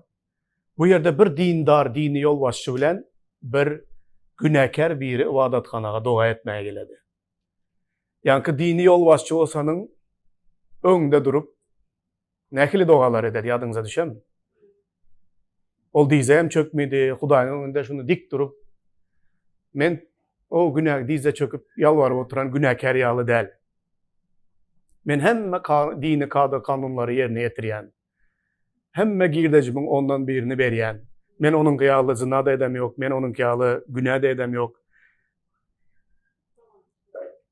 Bu yerde bir dindar, dini yolbaşçı bilen bir günahkar biri ibadatxanaga dua etmeye geledi. Yani dini yolbaşçı olsanın önünde durup nekili dualar eder, yadınıza düşer mi? Ol dize hem çökmedi, Hudayın önünde şunu dik durup men o günah dize çöküp yalvarıp oturan günahkar yağlı değil. Men hemme dini kanunları yerine getiriyen, hemme girdecimin ondan birini beriyen, Men onun kıyalı zina da edem yok. Men onun kıyalı günah da edem yok.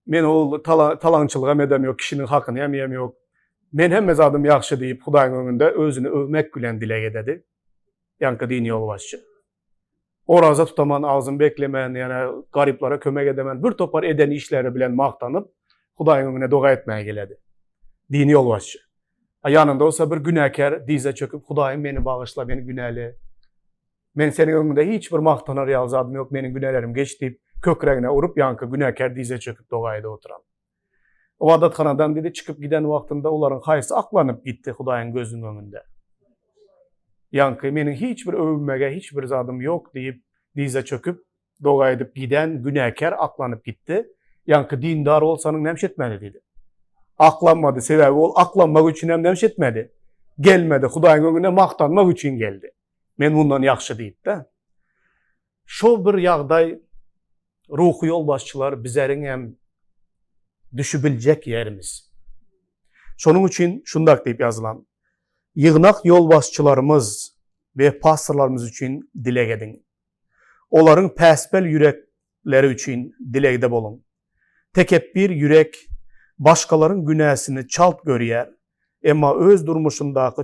Men o talançılığa edem yok. Kişinin hakkını yemeyem yok. Men hemme zadım yaxşı deyip Hudaýyň öňünde özüni övmek bilen dile ededi. Yankı dini yolbaşçı. Oraza tutaman, ağzını beklemen, yani gariplara kömek edemen, bir topar eden işleri bilen maqtanıp Hudaýyň öňüne doga etmeye geledi. Dini yolbaşçı. Yanında olsa bir günahkar dize çöküp Hudaýym meni bağışla, beni günäli. Men senin öňünde hiç bir maqtanar ýalzadym yok, menin günälerim geç deyip kökregine urup yankı günahkar dize çöküp dogaýda oturan. O adatkanadan dedi çıkıp giden wagtynda olaryň haýsy aklanyp gitdi Hudaýyň gözüniň öňünde. Yankı menin hiç bir övünmege, hiç bir zadym yok deyip dize çöküp dogaýdyp giden günahkar aklanyp gitdi. Yankı dindar bolsanyň nemşetmeli dedi. Aklanmadı, sebebi ol aklanmak üçin hem nemşetmedi. Gelmedi, Hudaýyň öňüne maqtanmak üçin geldi. Men bundan yaxşı deyip de. Şol bir ýagdaý ruhy ýolbaşçylar bizleriň hem düşübiljek yerimiz. Şonuň üçin şundak deyip ýazylan. Ýygnak ýolbaşçylarymız we pastorlarymyz üçin dilek edin. Olaryň päsbel ýürekleri üçin dilekde bolun. Tekebbir ýürek başkalaryň günäsini çalt görýär, emma öz durmuşyndaky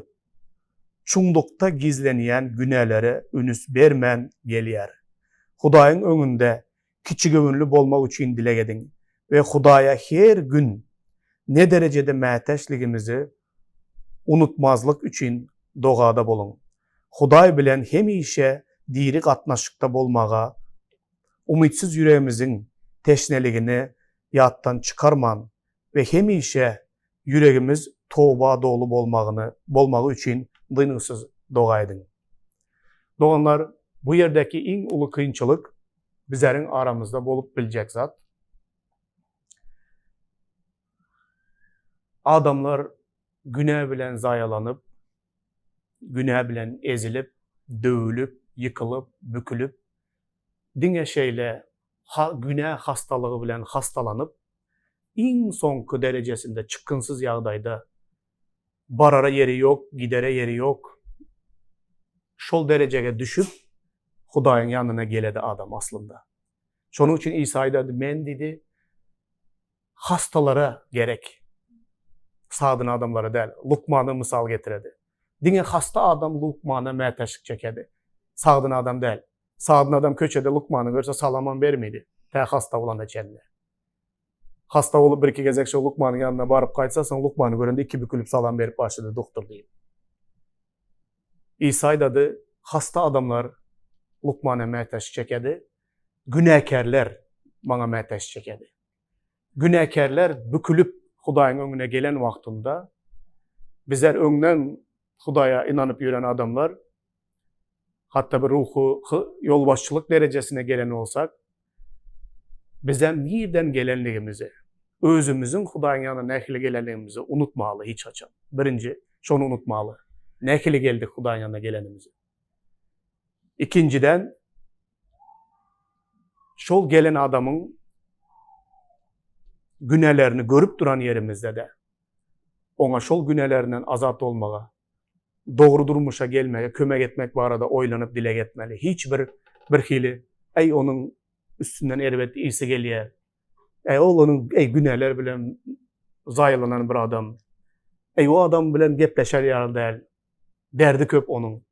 çuňlukda gizlenýän günälere ünüs bermän gelýär. Hudaýyň öňünde kiçi gövünlü bolmak üçin dilek edin ve Hudaýa her gün ne derecede mäteşligimizi unutmazlık üçin dogada bolun. Hudaý bilen hemişe diri gatnaşykda bolmaga, umytsız ýüregimiziň teşneligini ýatdan çykarman ve hemişe yüreğimiz toba dolu bolmagy üçin dynysız doga edin. Doganlar, bu yerdeki iň uly kynçylyk bizleriň aramızda bolup biljek zat. Adamlar günah bilen zayalanyp, günah bilen ezilip, dövülüp, yıkılıp, bükülüp, diňe şeýle günah hastalygy bilen hastalanyp, iň soňky derejesinde çykynsız ýagdaýda barara yeri yok, gidere yeri yok. Şol derecege düşüp Hudaýyň ýanyna geledi adam aslında. Şonuň üçin İsa dedi, men dedi hastalara gerek. Sadyn adamlara däl, Lukmany mysal getiredi. Diňe hasta adam Lukmana mäteşik çekedi. Sadyn adam däl. Sadyn adam köçede Lukmany görse salaman bermedi. Tä hasta bolanda çende. Hasta olup bir-iki gezek şo Lukmanyň ýanyna baryp gaýtsaň, Lukmany görende iki bükülüp salam berip başlady doktor diýip. İsa dedi, hasta adamlar Lukmana mäteşik çekedi. Günäkärler maňa mäteşik çekedi. Günäkärler bükülüp Hudaýyň öňüne gelen wagtynda bizler öňden Hudaýa inanyp ýören adamlar, hatta bir ruhu ýolbaşçylyk derejesine gelen olsak, bizem nirden gelenligimizi, özümüzün Hudaýyň ýanyna nähili gelenligimizi unutmaly hiç açan. Birinci, şonu unutmaly. Nähili geldik Hudaýyň ýanyna gelenimizi. İkinciden, şol gelen adamın günelerini görüp duran yerimizde de ona şol günelerinden azat olmaga, doğru durmuşa gelmeye, kömek etmek barada oylanyp dilek etmeli. Hiç bir hili, ey onun üstünden erbet iyisi gelýär. Ey onun güneler bilen zaýylanan bir adam. Ey o adam bilen gepleşer ýar däl. Derdi köp onun.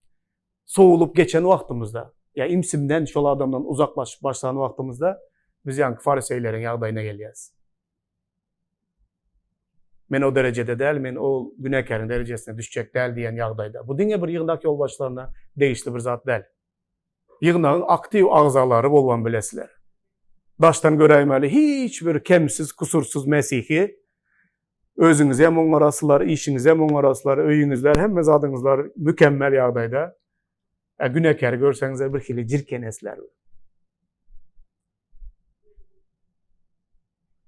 Soğulup geçen wagtymyzda, ya imsimden şol adamdan uzaklaşıp başlanan wagtymyzda biz ýanky fariseýleriň ýagdaýyna gelýäs. Men o derecede däl, men o günäkärin derejesine düşjek däl diýen ýagdaýda. Bu diňe bir ýygnak ýolbaşçylaryna değişli bir zat däl. Ýygnagyň aktiv agzaları bolgan bilesler. Baştan göräýmeli hiç bir kemsiz, kusursuz Mesihi özüňiz hem oň arasylary, işiňiz hem oň arasylary, öýüňizler, hemme zadyňyzlar mükemmel ýagdaýda. Günäkär görseňiz bir hili jirkenesler.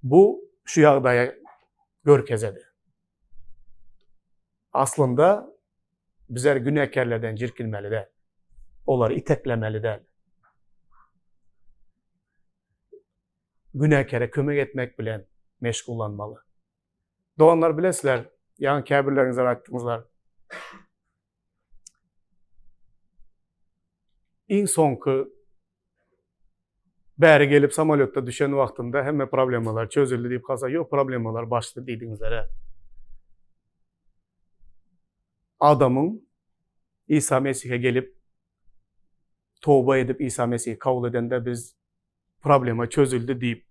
Bu şu ýagdaýa görkezedi. Aslında bizler günäkärlerden jirkinmeli däl. Olary iteklemeli däl. Günäkäre kömek etmek bilen meşgullanmaly. Doganlar bilesler, ýa-ni käbirleriňizden aýtdyňyzlar. en sonki bäri gelip samolyotda düşen wagtynda hemme problemalar çözüldü diýip kalsa, ýok, problemalar başly diýdiňizler. Adamyň İsa Mesih'e gelip tövbe edip İsa Mesih'i kabul edende biz problema çözüldü diýip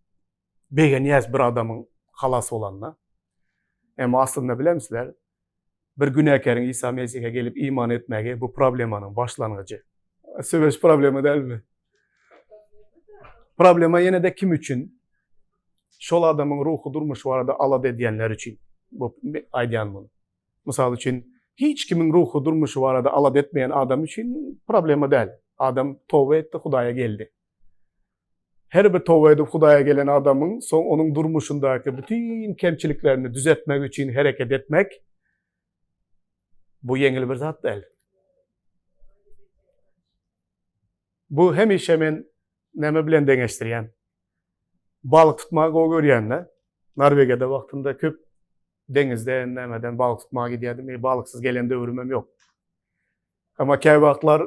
begeniyäz bir adamyň halas bolanna. Emma aslında bilemsizler, bir günäkeriň İsa Mesih'e gelip iman etmegi bu problemanyň başlangıcı. Söwüş problemi dälmi? Problema ýene de kim üçün? Şol adamyň ruhu durmuş barada alad edýänler üçin. Bu aýdýan bunu. Mysal üçin hiç kimin ruhu durmuş barada alad etmeyen adam üçün problema däl. Adam tövbe etdi, Hudaýa geldi. Her bir tövbe edip Hudaýa gelen adamın son onun durmuşundaki bütün kemçiliklerini düzeltmek için hareket etmek bu yeňil bir zat däl. Bu hemişe men näme bilen deňeşdirýän? Balyk tutmagy o görýän-de. Norwegiýada wagtynda köp deňizde nämeden balyk tutmagy gidýärdim. Balyksız gelen döwrümem ýok. Ama käbir wagtlar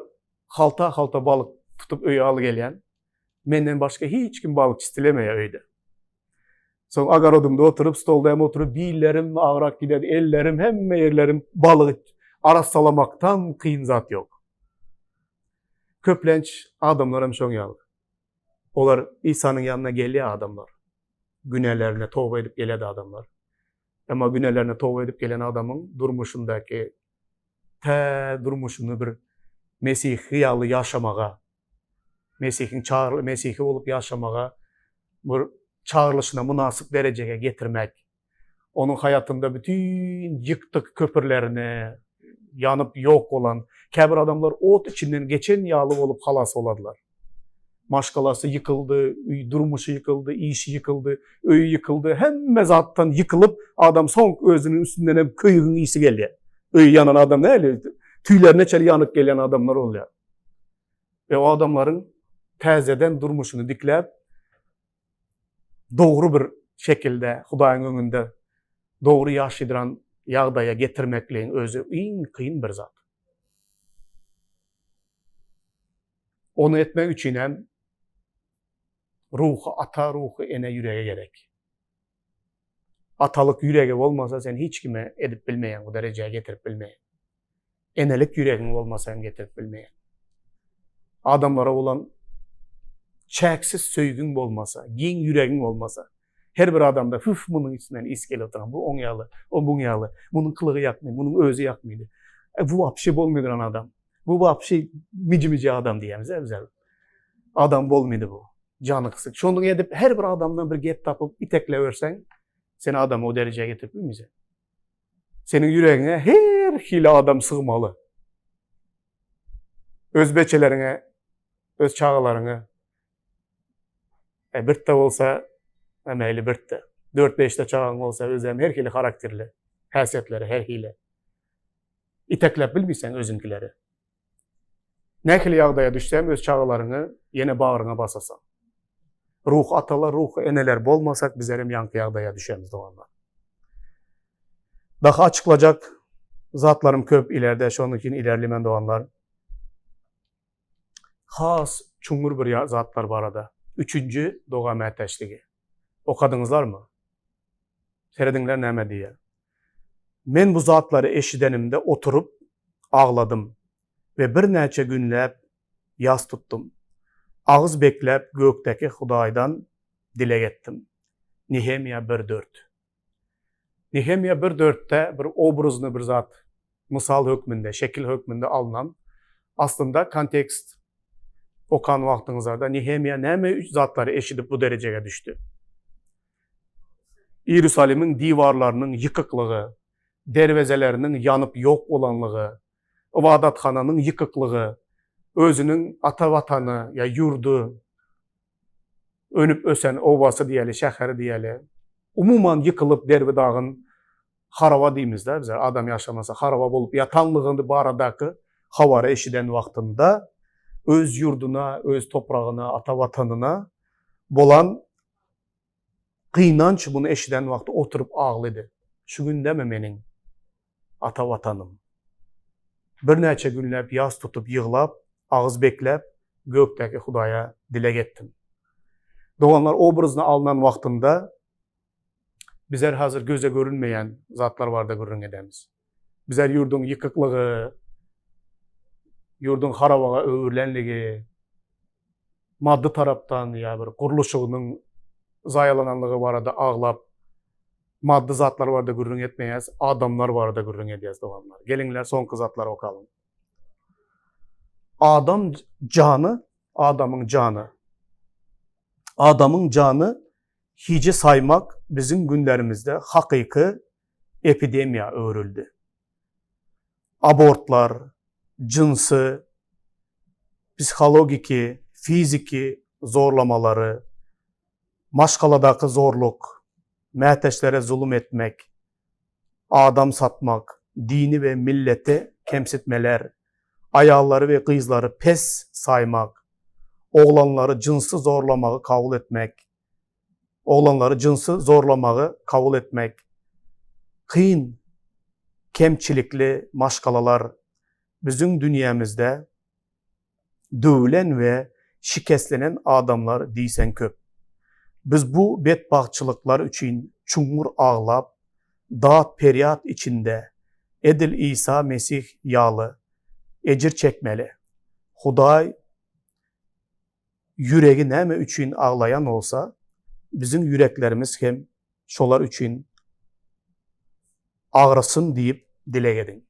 halta balyk tutup öýe aly gelýän. Menden başga hiç kim balyk istilemeýär öýde. Soň agarodumda oturup, stolda hem oturup, biýlerim agrak gidýär, ellerim, hemme ýerlerim balyk aras salamaktan kıyın zat ýok. Köplenç adamlar hem şoň ýaly. Olar İsa'nın yanına gelýär adamlar. Günälerine tövbe edip gelýär adamlar. Ama günälerine tövbe edip gelen adamın durmuşundaki durmuşunu bir Mesih hyýaly ýaşamaga, Mesih'i olup ýaşamaga, bir çağrılışına münasip dereceye getirmek, onun hayatında bütün yıktık köpürlerini, yanıp yok olan, käbir adamlar ot içinden geçen ýaly olup halas oladylar. Maşgalası yıkıldı, durmuşu yıkıldı, işi yıkıldı, öýü yıkıldı, hemme zattan yıkılıp adam son özünün üstünden hem kıyığın iyisi geldi. Öýü yanan adam näle? Tüylerine çeli yanık gelen adamlar olýar. Ve o adamların täzeden durmuşunu diklep, doğru bir şekilde Hudaýyň öňünde doğru ýaşaýdyran ýagdaýa getirmekliň özü iň kıyın bir zat. Onu etmek üçin hem ruhu, ata ruhu ene yüreğe gerek. Atalık yüreği olmasa sen hiç kime edip bilmeyen, bu dereceye getirip bilmeyen. Enelik yüreğin olmasa hem getirip bilmeyen. Adamlara olan çäksiz söýgüň bolmasa, giň yüreğin olmasa, her bir adamda hüf bunun içinden is gelip oturan, bu oň ýaly, o buň ýaly, bunun kılığı ýakmydy, bunun özü ýakmydy. Bu apşy bolmaýan adam. Bu apşy mici adam diýemiz bize. Adam bolmaýdy bu. Jany kısyk. Şondan edip her bir adamdan bir gep tapıp iteklebersen, sen adamı o dereceye getirip bilmeyeceksin. Senin yüreğine her hile adam sığmalı. Öz beçelerine, öz çağalarına, birte olsa emeyli birte. 4-5'te çağın olsa özlem her hile karakterli, häsiýetleri her hile. İteklep bilmeysen özünkileri. Ne hile ýagdaýa düşsem öz çağalarını yine bağrına basasan. Ruh atalar, ruh eneler bolmasak bizlerim yankı ýagdaýa düşemiz doğanlar. Daha açıklayacak zatlarım köp ileride, şonun için ilerlemen doğanlar. Has, çuңur bir zatlar barada. 3. doga mätäçligi. Okadyňyzlar mı? Serediňler näme diýär? Men bu zatları eşidenimde oturup ağladım ve bir näçe günläp ýas tuttum. Ağız beklep gökteki Hudaýdan dilek ettim. Nehemia 1.4. Nehemia 1.4'te bir obrazny bir zat, misal hökmünde, şekil hökmünde alınan, aslında kontekst okan wagtyňyzda Nehemia näme zatlary eşidip bu dereceye düştü. Ýerusalimin diwarlarynyň ýykyklygy, derwezeleriniň yanıp yok olanlygy, ibadathananyň ýykyklygy, özünün ata vatanı ya yurdu, önüp ösen obası diýeli, şäheri diýeli, umuman yıkılıp derbi dağın harava diýmizler bize, adam yaşamasa harava bolup yatanlygyny baradaky hawara eşiden wagtynda öz yurduna, öz toprağına, ata vatanına bolan kıynanç bunu eşiden wagty oturup ağladı. Şu gündeme meniň ata vatanım. Bir näçe günläp ýas tutup ýyglap, ağız beklep, gökteki Hudaya dile getdim. Doğanlar obrazına alınan vaxtında bizler hazır göze görünmeyen zatlar var da görün edemiz. Bizler yurdun yıkıklığı, yurdun harabaga öğürlenligi, maddi taraftan ya bir kuruluşunun zayalananlığı var da ağlap, maddi zatlar var da görün etmeyez, adamlar var da görün ediyez doğanlar. Gelinler son kızatlar okalım. Adamın canı hice saymak bizim günlerimizde hakiki epidemiya örüldü. Abortlar, cinsi, psikologiki, fiziki zorlamaları, maşkaladaki zorluk, məteşlere zulüm etmek, adam satmak, dini ve milleti kemsitmeler, ayalları ve kızları pes saymak, oğlanları cinsi zorlamağı kabul etmek, kıyın, kemçilikli maşkalalar bizim dünyamızda dövülen ve şikestlenen adamlar deysen köp. Biz bu bedbahtçılıklar için çungur ağlap, dağıt periyat içinde Edil İsa Mesih yağlı, ecir çekmeli. Huday yüreği näme üçün ağlayan olsa, bizim yüreklerimiz hem şolar üçün ağrısın deyip dile edin.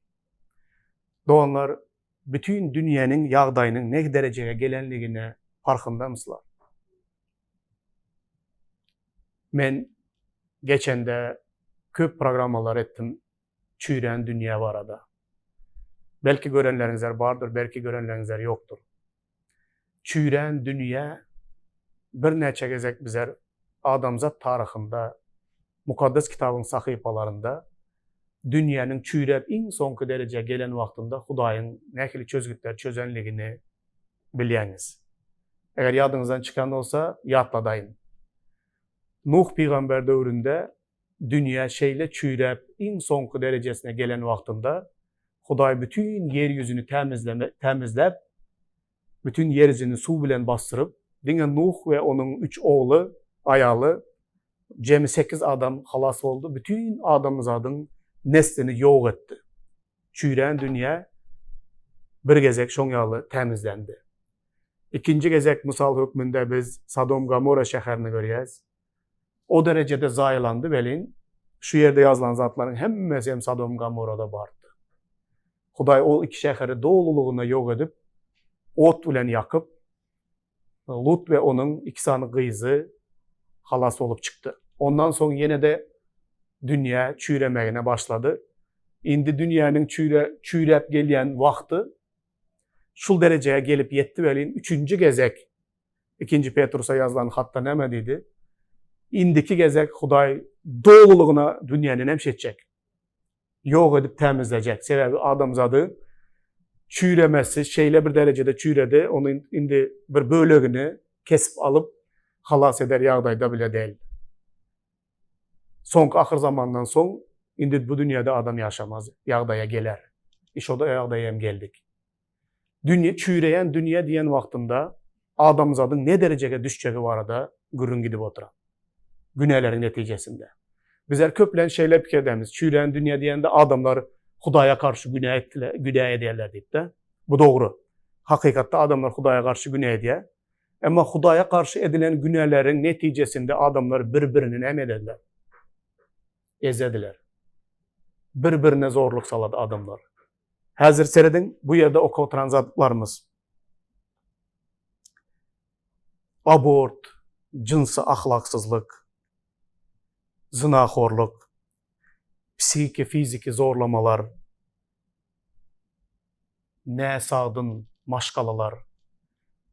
Doğanlar bütün dünyanın yağdayının ne dereceye gelenliğine farkında mısınlar? Men geçende köp programmalar ettim çüyren dünya var arada. Belki görenlerinizler vardır, belki görenlerinizler yoktur. Çüyren dünya bir neçe gezek bizler adamzat tarixinde, mukaddes kitabın sahipalarında dünyanın çüyrep en sonki dereceye gelen vaxtında Hudayın nekili çözgütler çözenligini bilyeniz. Eğer yadınızdan çıkan olsa yadladayın. Nuh peygamber dövründe dünya şeyle çüyrep en sonki derecesine gelen vaxtında Huday bütün yeryüzünü temizlep bütün yeryüzünü su bilen bastırıp dinle Nuh ve onun 3 oğlu, ayalı, cemi 8 adam halas oldu. Bütün adamızadın neslini yok etti. Çüyren dünya bir gezek şonyalı temizlendi. İkinci gezek misal hükmünde biz Sodom Gomorra şehrini görüyoruz. O derecede zayilandı velin. Şu yerde yazılan zatların hemmesi hem Sodom Gomorra'da vardı. Huday o iki şehri doğruluğuna yok edip, ot bilen yakıp, Lut ve onun ikisinin kızı halas olup çıktı. Ondan sonra yine de dünya çüyremeyine başladı. İndi dünyanın çüyrep gelen vakti şu dereceye gelip yetti velin 3. gezek 2. Petrus'a yazılan hatta ne dedi? İndiki gezek Huday doğruluğuna dünyanın emşedecek. Yok edip temizleyecek. Sebebi adamzadı çüyremesi şeyle bir derecede çüyredi. Onun indi bir bölüğünü kesip alıp halas eder yağdayda bile değil. Son ahir zamandan son indi bu dünyada adam yaşamaz. Yağdaya gelir. İş o da yağdaya hem geldik. Dünya, çüyreyen dünya diyen vaxtında adamzadın ne dereceye düşeceği var da gürün gidip oturan. Günahların neticesinde. Bizler köplen şeyler fikir edemiz. Çüyreyen dünya diyende adamlar Hudaya karşı günah ederler deyip de. Bu doğru. Hakikatte adamlar Hudaya karşı günah ediyor. Ama Hudaya karşı edilen günahların neticesinde adamlar birbirinin hem ederler. Ezediler. Birbirine zorluk saladı adamlar. Hazır seyredin bu yerde oturan zatlarımız. Abort, cinsi ahlaksızlık, zinaxorluk, psiki, fiziki zorlamalar, nesadın maşkalalar,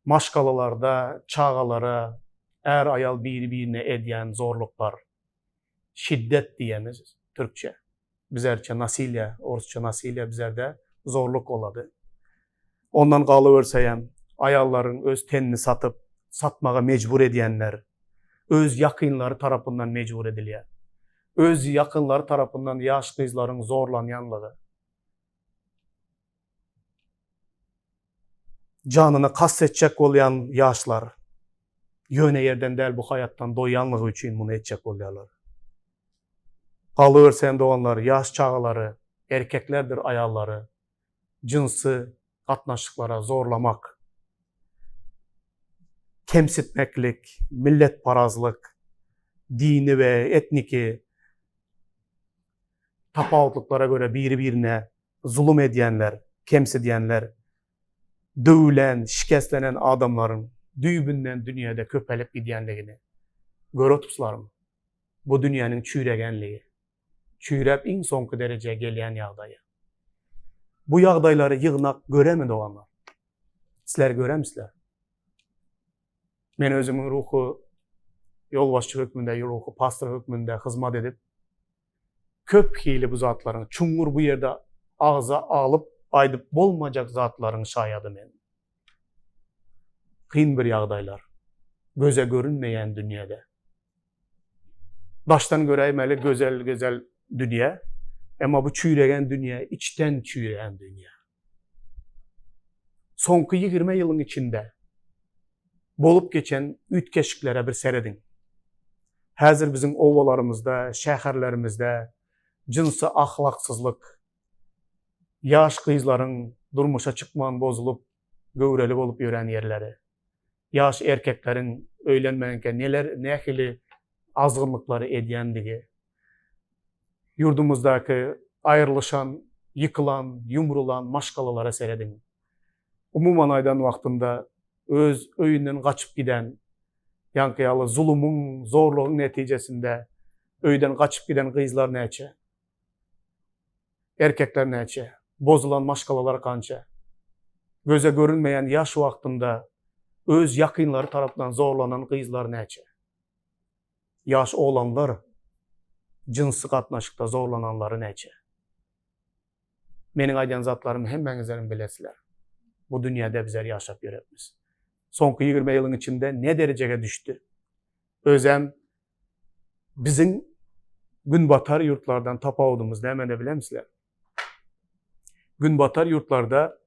maşkalalarda çağalara, er ayal birbirine ediyen zorluklar, şiddet diyemiz Türkçe. Bizerçe nasilya, Orsça nasilya bizerde zorluk oladı. Ondan qalıverseyem, ayalların öz tenini satıp, satmağa mecbur ediyenler, öz yakınları tarafından mecbur ediliyor. Öz yakınları tarafından yaş kızların zorlanyanlığı. canını kastetecek olayan yaşlar, yöne yerden değil bu hayattan doyanlığı için bunu edecek oluyorlar. Kalıversen de onlar yaş çağları, erkeklerdir ayarları, cinsi katnaşıklara zorlamak, kemsitmeklik, millet parazlık, dini ve etniki tapavutluqlara göre birbirine zulüm edenler, kemsidiyenler, dövülen, şikestlenen adamların düğbünden dünyada köpelip gidiyenliğini görüyorsunuzlar mı? Bu dünyanın çüregenliği, çürep en sonki dereceye gelen yağdayı. Bu yağdayları yığınak göremedi olanlar. Sizler göremisizler? Men özümün ruhu yolbaşçı hükmünde, ruhu pastor hükmünde hizmet edip köp hili bu zatların, çungur bu yerde ağza alıp aydıp bolmayacak zatların şayadı men. Kıyın bir yağdaylar. Göze görünmeyen dünyada. Baştan göreyimeli güzel dünya. Ama bu çüregen dünya, içten çüregen dünya. Sonki 20 yılın içinde bolup geçen ütkeşiklere bir seredin. Hazır bizim ovalarımızda, şehirlerimizde cinsi ahlaksızlık, yaş kızların durmuşa çıkman bozulup, gövreli olup yören yerleri, yaş erkeklerin öylenmeyenken ne hili azgınlıkları ediyendiği, yurdumuzdaki ayrılışan, yıkılan, yumrulan maşkalalara seyredin. Umuman aydan vaktinde öz öyünden kaçıp giden, yankıyalı zulümün, zorluğun neticesinde öyden kaçıp giden kızlar neçe? Erkekler neçe? Bozulan maşkalalar kança? Göze görünmeyen yaş vaktinde öz yakınları tarafından zorlanan kızlar neçe? Yaş oğlanlar, cinsi katnaşıkta zorlananları neçe? Menin aydan zatlarım hemmenizlerin bilesiler. Bu dünyada bizler yaşap göremiz. Sonki 20 yılın içinde ne dereceye düştü? Özem bizim gün batar yurtlardan tapavudumuz hemen de bilemizler. Gün batar yurtlarda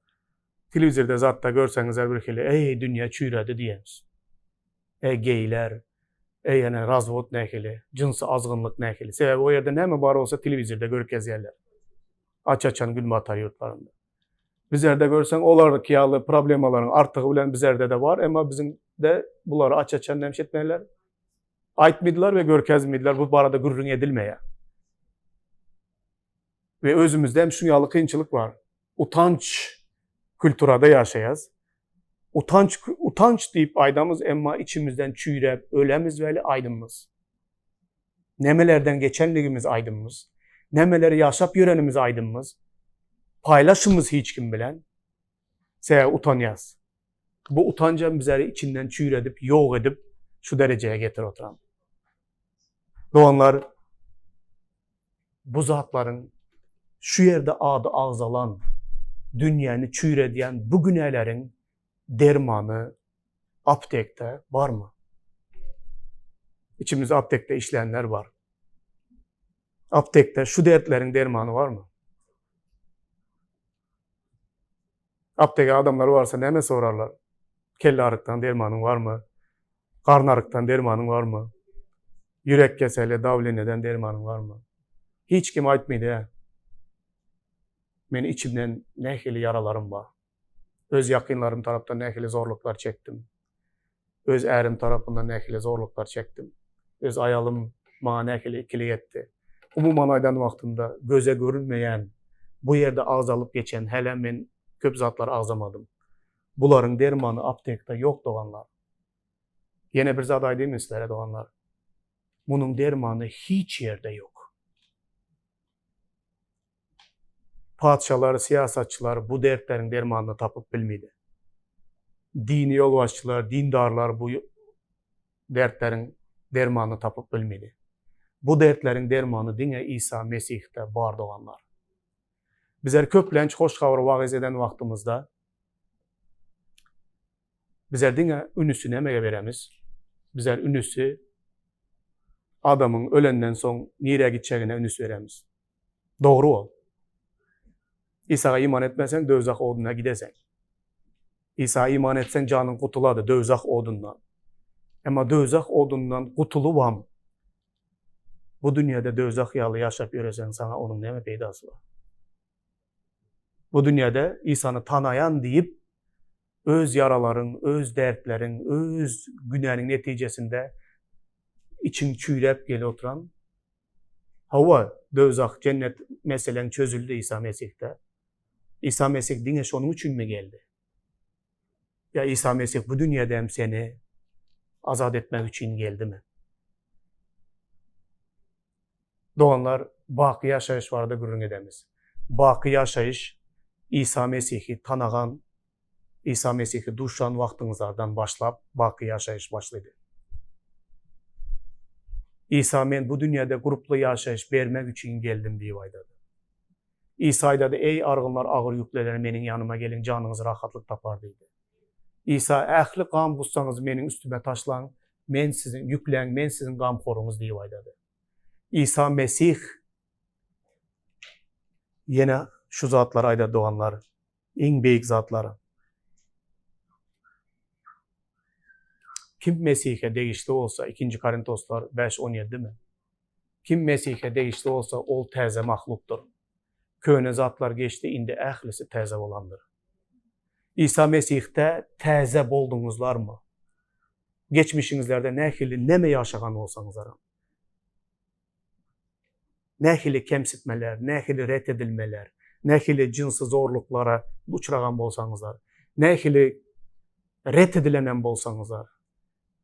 televizörde zatta görseniz bir kere ey dünya çüyredi diyemiz. Ey geyler, ey yani razvot nekili, cinsi azgınlık nekili. Sebebi o yerde ne mi var olsa televizörde görkez yerler. Açan gün batar yurtlarında. Bizlerde görsen olar kiyalı problemaların artığı bilen bizlerde de var ama bizim de bunları açan nemşetmeler aytmediler ve görkezmediler. Bu barada gürrün edilmeye. Ve özümüzde hem şunyalı kıyınçılık var. Utanç kültürada yaşayaz. Utanç deyip aydamız ama içimizden çüyrep, ölemiz ve aydınımız. Nemelerden geçenliğimiz aydınımız. Nemeleri yaşap yörenimiz aydınımız. Paylaşımız hiç kim bilen. Seya utanyaz. Bu utancın bizleri içinden çüyredip, yok edip şu dereceye getir oturan. Doğanlar bu zatların şu yerde adı ağzalan, dünyanı çüyrediyen bu günelerin dermanı aptekte var mı? İçimizde aptekte işleyenler var. Aptekte şu dertlerin dermanı var mı? Apteke adamları varsa ne mi sorarlar? Kelle arıktan dermanın var mı? Karın arıktan dermanın var mı? Yürek keseli, davleneden dermanın var mı? Hiç kim aytmaydı ya. Benim içimden nehili yaralarım var. Öz yakınlarım tarafından nehili zorluklar çektim. Öz erim tarafından nehili zorluklar çektim. Öz ayalım bana nehili ikili etti. Umuman aydan vaktinde göze görünmeyen, bu yerde ağzalıp geçen hele ben köp zatlar ağzamadım. Bunların dermanı aptekte yok doğanlar. Yine bir zat aydım sizlere doğanlar. Bunun dermanı hiç yerde yok. Padişahlar, siyasetçiler bu dertlerin dermanını tapıp bilmedi. Dini yolbaşçılar, dindarlar bu dertlerin dermanını tapıp bilmedi. Bu dertlerin dermanı dine İsa Mesih'te var doğanlar. Bizler köplenç hoş kavru vaaz eden vaktimizde bizler dine ünüsü nemeye veremiz. Bizler ünüsü adamın ölenden son nereye gideceğine ünüsü veremiz. Doğru ol. İsa'ya iman etmesen dövzak olduğuna gidesen. İsa iman etsen canın qutuladı dövzaq odundan. Ama dövzaq odundan qutuluvam. Bu dünyada dövzaq yalı yaşap göresen sana onun neme peydası var? Bu dünyada İsa'nı tanayan deyip öz yaraların, öz dertlerin, öz günahının neticesinde için çüylep gele oturan hava, dövzaq, cennet meselen çözüldü İsa Mesih'te. İsa Mesih dinleş onun için mi geldi? Ya İsa Mesih bu dünyada hem seni azat etmek için geldi mi? Doğanlar baki yaşayış vardı gürün edemiz. Baki yaşayış İsa Mesih'i tanıgan, İsa Mesih'i duşan vaxtınızlardan başlap baki yaşayış başladı. İsa men bu dünyada gruplu yaşayış vermek için geldim diye aydadı. İsa dedi ey arğınlar ağır yükleler menin yanıma gelin canınız rahatlık tapar dedi. İsa əhli qam bussanız menin üstüme taşlan, men sizin yüklen, men sizin qamxorunuz diye aydadı. İsa Mesih yine şu zatlar ayda doğanlar, en büyük zatları. Kim Mesih'e değişti olsa, 2. Korintoslar 5-17 değil mi? Kim Mesih'e değişti olsa, ol təzə mahluktur. Köhne zatlar geçti, indi əhlisi təzə olandır. İsa Mesih'te təzə oldunuzlar mı? Geçmişinizlerde nə mi yaşayan olsanızlar? Nəhili kemsitmeler, nəhili reddedilmeler, nəhili cinsi zorluklara uçrağan bolsanızlar, nəhili reddedilenen bolsanızlar,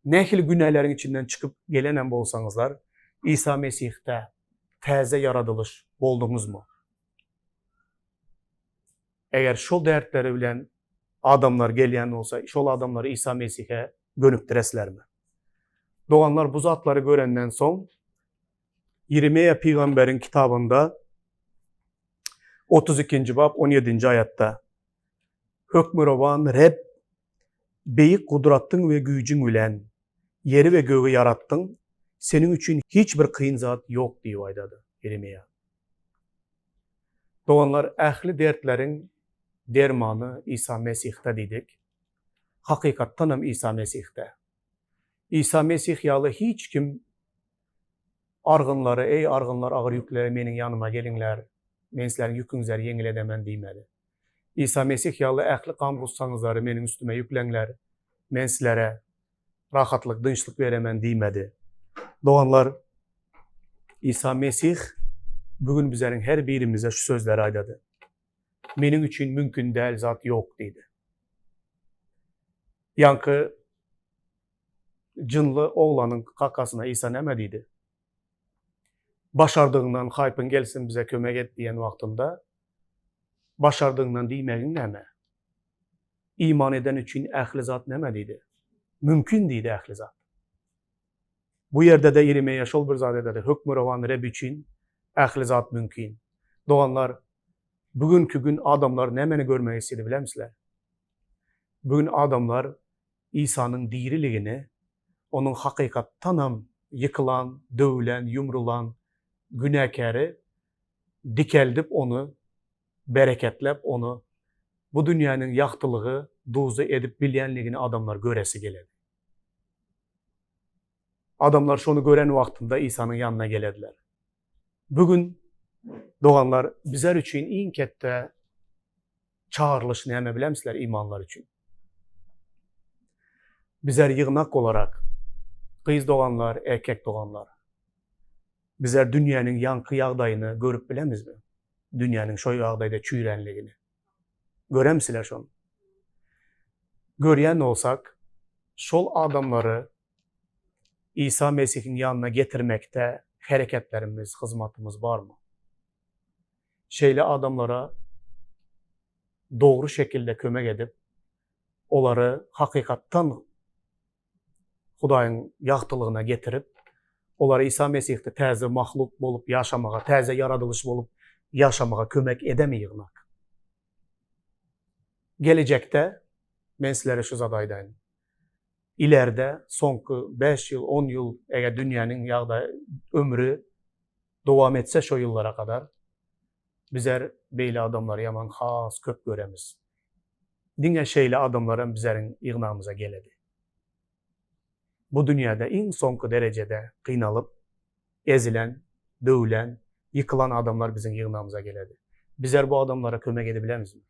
nəhili günahların içinden çıkıp gelenen bolsanızlar, İsa Mesih'te təzə yaradılış oldunuz mu? Eğer şol dertleri bilen adamlar gelen olsa, şol adamları İsa Mesih'e gönüktüresler mi? Doğanlar bu zatları görenden son, Yeremiya Peygamber'in kitabında 32. bab 17. ayatta Hökmü rovan Reb beyik kudratın ve gücün bilen yeri ve göğü yarattın. Senin için hiçbir kıyın zat yok diye aydadı Yeremiya. Doğanlar ehli dertlerin dermanı İsa Mesih'te dedik. Hakikattan hem İsa Mesih'te. İsa Mesih yalı hiç kim arğınları, ey arğınlar ağır yükleri menin yanıma gelinler, men sizlerin yükünüzleri yengil edemem demedi. İsa Mesih yalı ehli qam qussanızları menin üstüme yüklenler, men sizlere rahatlık, dınçlık veremem demedi. Doğanlar, İsa Mesih bugün bizlerin her birimize şu sözleri aydadı. Menin için mümkün değil zat yok dedi. Yankı cınlı oğlanın kakasına İsa nemediydi. Başardığından haypın gelsin bize kömek et diyen vaktinde başardığından demeyin neme? İman eden için ehli zat nemediydi. Mümkün deydi ehli zat. Bu yerde de Yeremiya şol bir zat ededi. Hükmü rovan Reb için ehli zat mümkün. Doğanlar bugünkü gün adamlar nemeni görmeyi istedi bilir misiniz? Bugün adamlar İsa'nın diriliğini, onun hakikattan yıkılan, dövülen, yumrulan, günahkarı dikeldip onu, bereketlep onu, bu dünyanın yaxtılığı, duzu edip bilyenliğini adamlar göresi geledi. Adamlar şunu gören vaktinde İsa'nın yanına gelediler. Bugün doğanlar bizler için en kette çağrılış neyme bilir misiniz imanlar için? Bizler yığınak olarak kız doğanlar, erkek doğanlar. Bizler dünyanın yankı yağdayını görüp bilemiz mi? Dünyanın şu yağdayda çüyrenliğini. Göremsiler şunu. Göryen olsak, şol adamları İsa Mesih'in yanına getirmekte hareketlerimiz, hizmetimiz var mı? Şeyli adamlara doğru şekilde kömek edip, onları hakikattan Xudayın yaxtılığına getirip, onları İsa Mesih'te təzə mahluk olup yaşamağa, təzə yaradılış olup yaşamağa kömək edemeyik. Gelecekte, ben sizlere şu zadaydayım. İleride, sonki 5 yıl, 10 yıl, eğer dünyanın yağda ömrü devam etse şu yıllara kadar, bizler beyli adamları yaman has köp göremiz. Dine şeyle adamların bizlerin yığınağımıza geledi. Bu dünyada en sonki derecede kıynalıp, ezilen, dövülen, yıkılan adamlar bizim yığınağımıza geledi. Bizler bu adamlara kömek edebiliriz mi?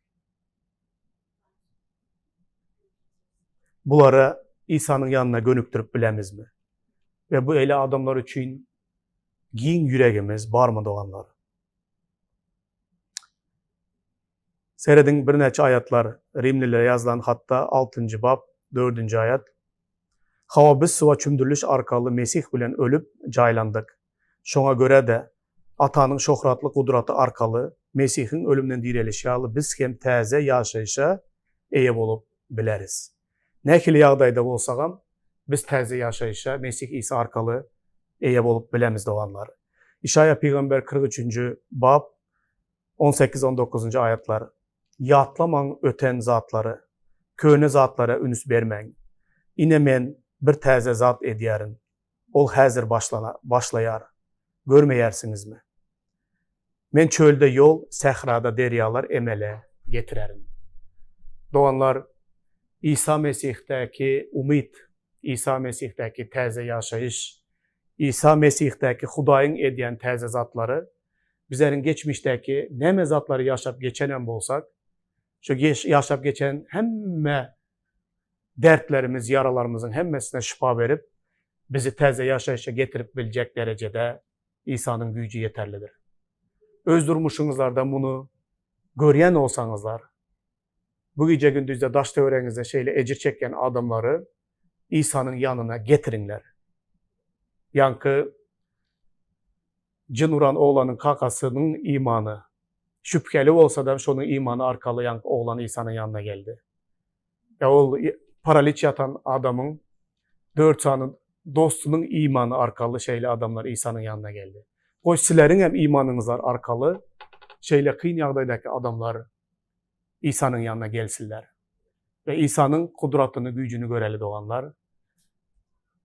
Bunları İsa'nın yanına gönüktürüp bilemiz mi? Ve bu öyle adamlar için giyin yüreğimiz var mı doğanlar? Seyredin bir neçe ayetler Rimlilere yazılan hatta 6. bab 4. ayet. Hava biz suva çümdürülüş arkalı Mesih bilen ölüp caylandık. Şona göre de atanın şohratlı kudratı arkalı Mesih'in ölümden dirilişi alı biz hem təzə yaşayışa eyib olup bileriz. Ne kili yağdayda olsağım biz təzə yaşayışa Mesih İsa arkalı eyib olup bilemiz doğanlar. İşaya Peygamber 43. bab 18-19. ayetler. Yatlaman öten zatları, köhne zatlara ünüs vermeyin. Yine men bir təzə zat ediyerin. Ol hazır başlayar. Görmeyersiniz mi? Men çölde yol, səhrada deryalar emele getirerim. Doğanlar, İsa Mesih'teki umid, İsa Mesih'teki təzə yaşayış, İsa Mesih'teki Hudayın ediyen təzə zatları, bizlerin geçmişteki ne mezatları yaşap geçenen bolsak, şu yaşap geçen hemme dertlerimiz, yaralarımızın hemmesine şifa verip, bizi təzə yaşayışa getirip bilecek derecede İsa'nın gücü yeterlidir. Öz durmuşunuzlarda bunu göryen olsanızlar, bu gece gündüzde daş törenizde şeyle ecir çeken adamları İsa'nın yanına getirinler. Yankı Cın oğlanın kakasının imanı, şüpheli olsa da şunun imanı arkalı yankı oğlan İsa'nın yanına geldi. O paraliç yatan adamın 4 tane dostunun imanı arkalı şeyle adamlar İsa'nın yanına geldi. O sizlerin hem imanınızlar arkalı şeyle kıyın yağdaydaki adamlar İsa'nın yanına gelsinler. Ve İsa'nın kudratını, gücünü göreli doğanlar.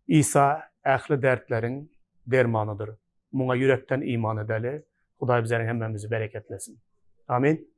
İsa ehli dertlerin dermanıdır. Buna yürekten iman edeli. Huday bizlerin hemmemizi bereketlesin. Amin.